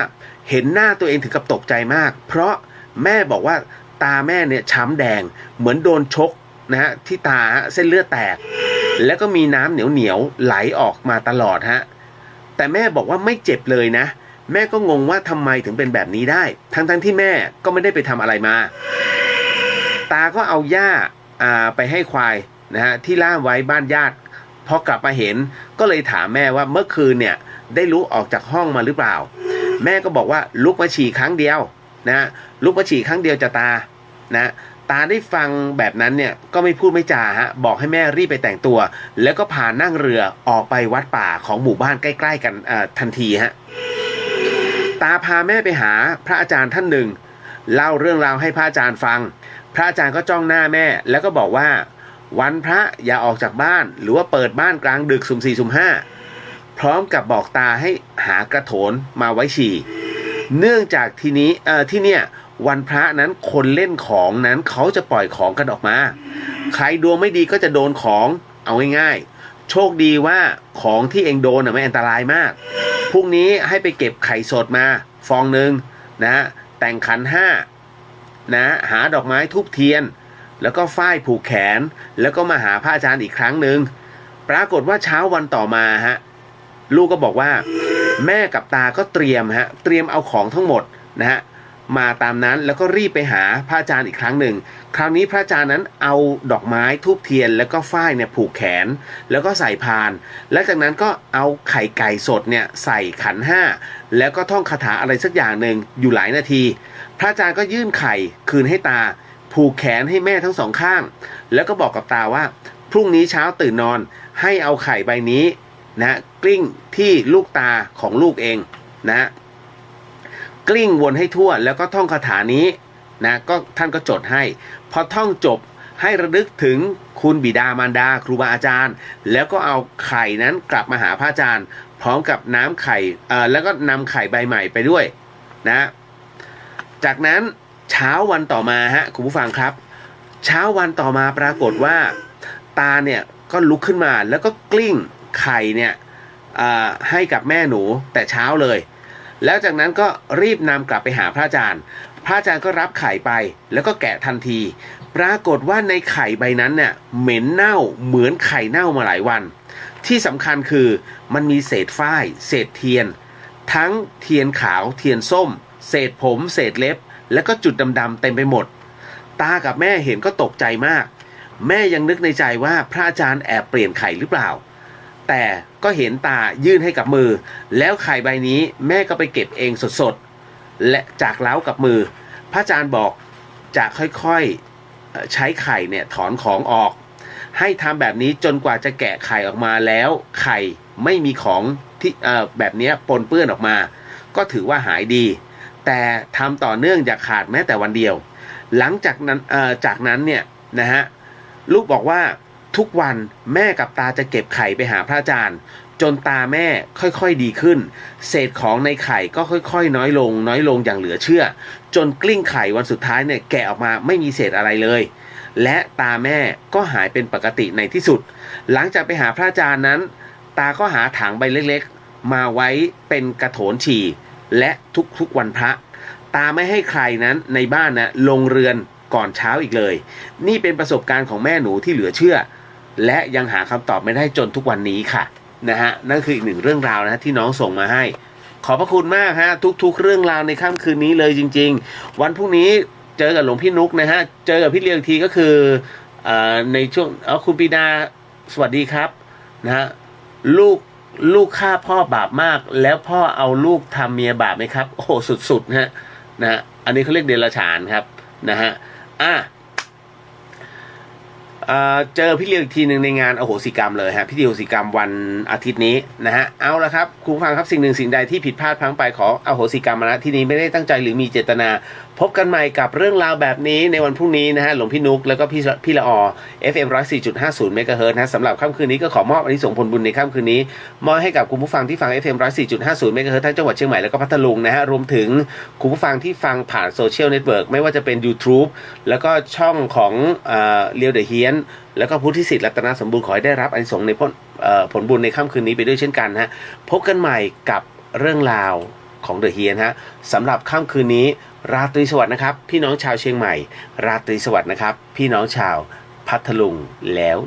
เห็นหน้าตัวเองถึงกับตกใจมากเพราะแม่บอกว่าตาแม่เนี่ยช้ำแดงเหมือนโดนชกนะฮะที่ตาเส้นเลือดแตกแล้วก็มีน้ำเหนียวไหลออกมาตลอดฮะแต่แม่บอกว่าไม่เจ็บเลยนะแม่ก็งงว่าทำไมถึงเป็นแบบนี้ได้ทั้งที่แม่ก็ไม่ได้ไปทำอะไรมาตาก็เอาหญ้าไปให้ควายนะฮะที่ล่ามไว้บ้านญาติพอกลับมาเห็นก็เลยถามแม่ว่าเมื่อคืนเนี่ยได้ลุกออกจากห้องมาหรือเปล่าแม่ก็บอกว่าลุกมาฉี่ครั้งเดียวนะลุกมาฉี่ครั้งเดียวจะตานะตาได้ฟังแบบนั้นเนี่ยก็ไม่พูดไม่จาฮะบอกให้แม่รีบไปแต่งตัวแล้วก็พานั่งเรือออกไปวัดป่าของหมู่บ้านใกล้ๆกันทันทีฮะตาพาแม่ไปหาพระอาจารย์ท่านหนึ่งเล่าเรื่องราวให้พระอาจารย์ฟังพระอาจารย์ก็จ้องหน้าแม่แล้วก็บอกว่าวันพระอย่าออกจากบ้านหรือว่าเปิดบ้านกลางดึกสุ่ม4สุ่ม5พร้อมกับบอกตาให้หากระโถนมาไว้ฉี่เนื่องจากที่เนี่ยวันพระนั้นคนเล่นของนั้นเขาจะปล่อยของกันออกมาใครดวงไม่ดีก็จะโดนของเอาง่ายๆโชคดีว่าของที่เองโดนไม่อันตรายมากพรุ่งนี้ให้ไปเก็บไข่สดมาฟองหนึ่งนะแต่งขันห้านะหาดอกไม้ธูปเทียนแล้วก็ฝ้ายผูกแขนแล้วก็มาหาพระอาจารย์อีกครั้งหนึ่งปรากฏว่าเช้าวันต่อมาฮะลูกก็บอกว่าแม่กับตาก็เตรียมเอาของทั้งหมดนะฮะมาตามนั้นแล้วก็รีบไปหาพระอาจารย์อีกครั้งหนึ่งคราวนี้พระอาจารย์นั้นเอาดอกไม้ธูปเทียนแล้วก็ฝ้ายเนี่ยผูกแขนแล้วก็ใส่พานและจากนั้นก็เอาไข่ไก่สดเนี่ยใส่ขันห้าแล้วก็ท่องคาถาอะไรสักอย่างหนึ่งอยู่หลายนาทีพระอาจารย์ก็ยื่นไข่คืนให้ตาผูกแขนให้แม่ทั้งสองข้างแล้วก็บอกกับตาว่าพรุ่งนี้เช้าตื่นนอนให้เอาไข่ใบนี้นะกลิ้งที่ลูกตาของลูกเองนะกลิ้งวนให้ทั่วแล้วก็ท่องคาถานี้นะก็ท่านก็จดให้พอท่องจบให้ระลึกถึงคุณบิดามารดาครูบาอาจารย์แล้วก็เอาไข่นั้นกลับมาหาพระอาจารย์พร้อมกับน้ำไข่แล้วก็นำไข่ใบใหม่ไปด้วยนะจากนั้นเช้าวันต่อมาคุณผู้ฟังครับเช้าวันต่อมาปรากฏว่าตาเนี่ยก็ลุกขึ้นมาแล้วก็กลิ้งไข่เนี่ยให้กับแม่หนูแต่เช้าเลยแล้วจากนั้นก็รีบนำกลับไปหาพระอาจารย์พระอาจารย์ก็รับไข่ไปแล้วก็แกะทันทีปรากฏว่าในไข่ใบนั้นเนี่ยเหม็นเน่าเหมือนไข่เน่ามาหลายวันที่สำคัญคือมันมีเศษฝ้ายเศษเทียนทั้งเทียนขาวเทียนส้มเศษผมเศษเล็บแล้วก็จุดดำๆเต็มไปหมดตากับแม่เห็นก็ตกใจมากแม่ยังนึกในใจว่าพระอาจารย์แอบเปลี่ยนไข่หรือเปล่าแต่ก็เห็นตายื่นให้กับมือแล้วไข่ใบนี้แม่ก็ไปเก็บเองสดๆและจากเล้ากับมือพระอาจารย์บอกจะค่อยๆใช้ไข่เนี่ยถอนของออกให้ทำแบบนี้จนกว่าจะแกะไข่ออกมาแล้วไข่ไม่มีของที่แบบนี้ปนเปื้อนออกมาก็ถือว่าหายดีแต่ทำต่อเนื่องอย่าขาดแม้แต่วันเดียวหลังจากนั้นเนี่ยนะฮะลูกบอกว่าทุกวันแม่กับตาจะเก็บไข่ไปหาพระอาจารย์จนตาแม่ค่อยๆดีขึ้นเศษของในไข่ก็ค่อยๆน้อยลงอย่างเหลือเชื่อจนกลิ้งไข่วันสุดท้ายเนี่ยแกะออกมาไม่มีเศษอะไรเลยและตาแม่ก็หายเป็นปกติในที่สุดหลังจากไปหาพระอาจารย์นั้นตาก็หาถังใบเล็กๆมาไว้เป็นกระโถนฉี่และทุกวันพระตาไม่ให้ใครนั้นในบ้านนะลงเรือนก่อนเช้าอีกเลยนี่เป็นประสบการณ์ของแม่หนูที่เหลือเชื่อและยังหาคำตอบไม่ได้จนทุกวันนี้ค่ะนะฮะนั่นคืออีกหนึ่งเรื่องราวนะที่น้องส่งมาให้ขอบพระคุณมากฮะทุกเรื่องราวในค่ำคืนนี้เลยจริงๆวันพรุ่งนี้เจอกับหลวงพี่นุกนะฮะเจอกับพี่เลียงทีก็คือในช่วงคุณปีดาสวัสดีครับนะฮะลูกฆ่าพ่อบาปมากแล้วพ่อเอาลูกทำเมียบาปไหมครับโอ้โหสุดๆนะอันนี้เขาเรียกเดรัจฉานครับนะฮะ เจอพี่เลียวอีกทีหนึ่งในงานอโหสิกรรมเลยฮะพิธีอโหสิกรรมวันอาทิตย์นี้นะฮะเอาละครับคุณผู้ฟังครับสิ่งหนึ่งสิ่งใดที่ผิดพลาดพลั้งไปขออโหสิกรรมมาณที่นี้ไม่ได้ตั้งใจหรือมีเจตนาพบกันใหม่กับเรื่องราวแบบนี้ในวันพรุ่งนี้นะฮะหลวงพี่นุกแล้วก็พี่ละอ FM 104.50 เมกะเฮิรตซ์นะสำหรับค่ำคืนนี้ก็ขอมอบอานิสงส์ผลบุญในค่ำคืนนี้มอบให้กับคุณผู้ฟังที่ฟัง FM 104.50 เมกะเฮิรตซ์ทั้งจังหวัดเชียงใหม่แล้วก็พัทลุงนะฮะรวมถึงคุณผู้ฟังที่ฟังผ่านโซเชียลเน็ตเวิร์กไม่ว่าจะเป็น YouTube แล้วก็ช่องของเลียวเดอะเฮียนแล้วก็พุทธิสิทธิ์รัตนสมบูรณ์ขอให้ได้รับอานิสงส์ในผลบุญในค่ำคืนนี้ไปด้วยเช่นกันฮะพบกันใหม่กับเรื่องราวของเดอะเฮียนฮะสำหรับค่ำคืนนี้ราตรีสวัสดิ์นะครับพี่น้องชาวเชียงใหม่ราตรีสวัสดิ์นะครับพี่น้องชาวพัทลุงแล้ว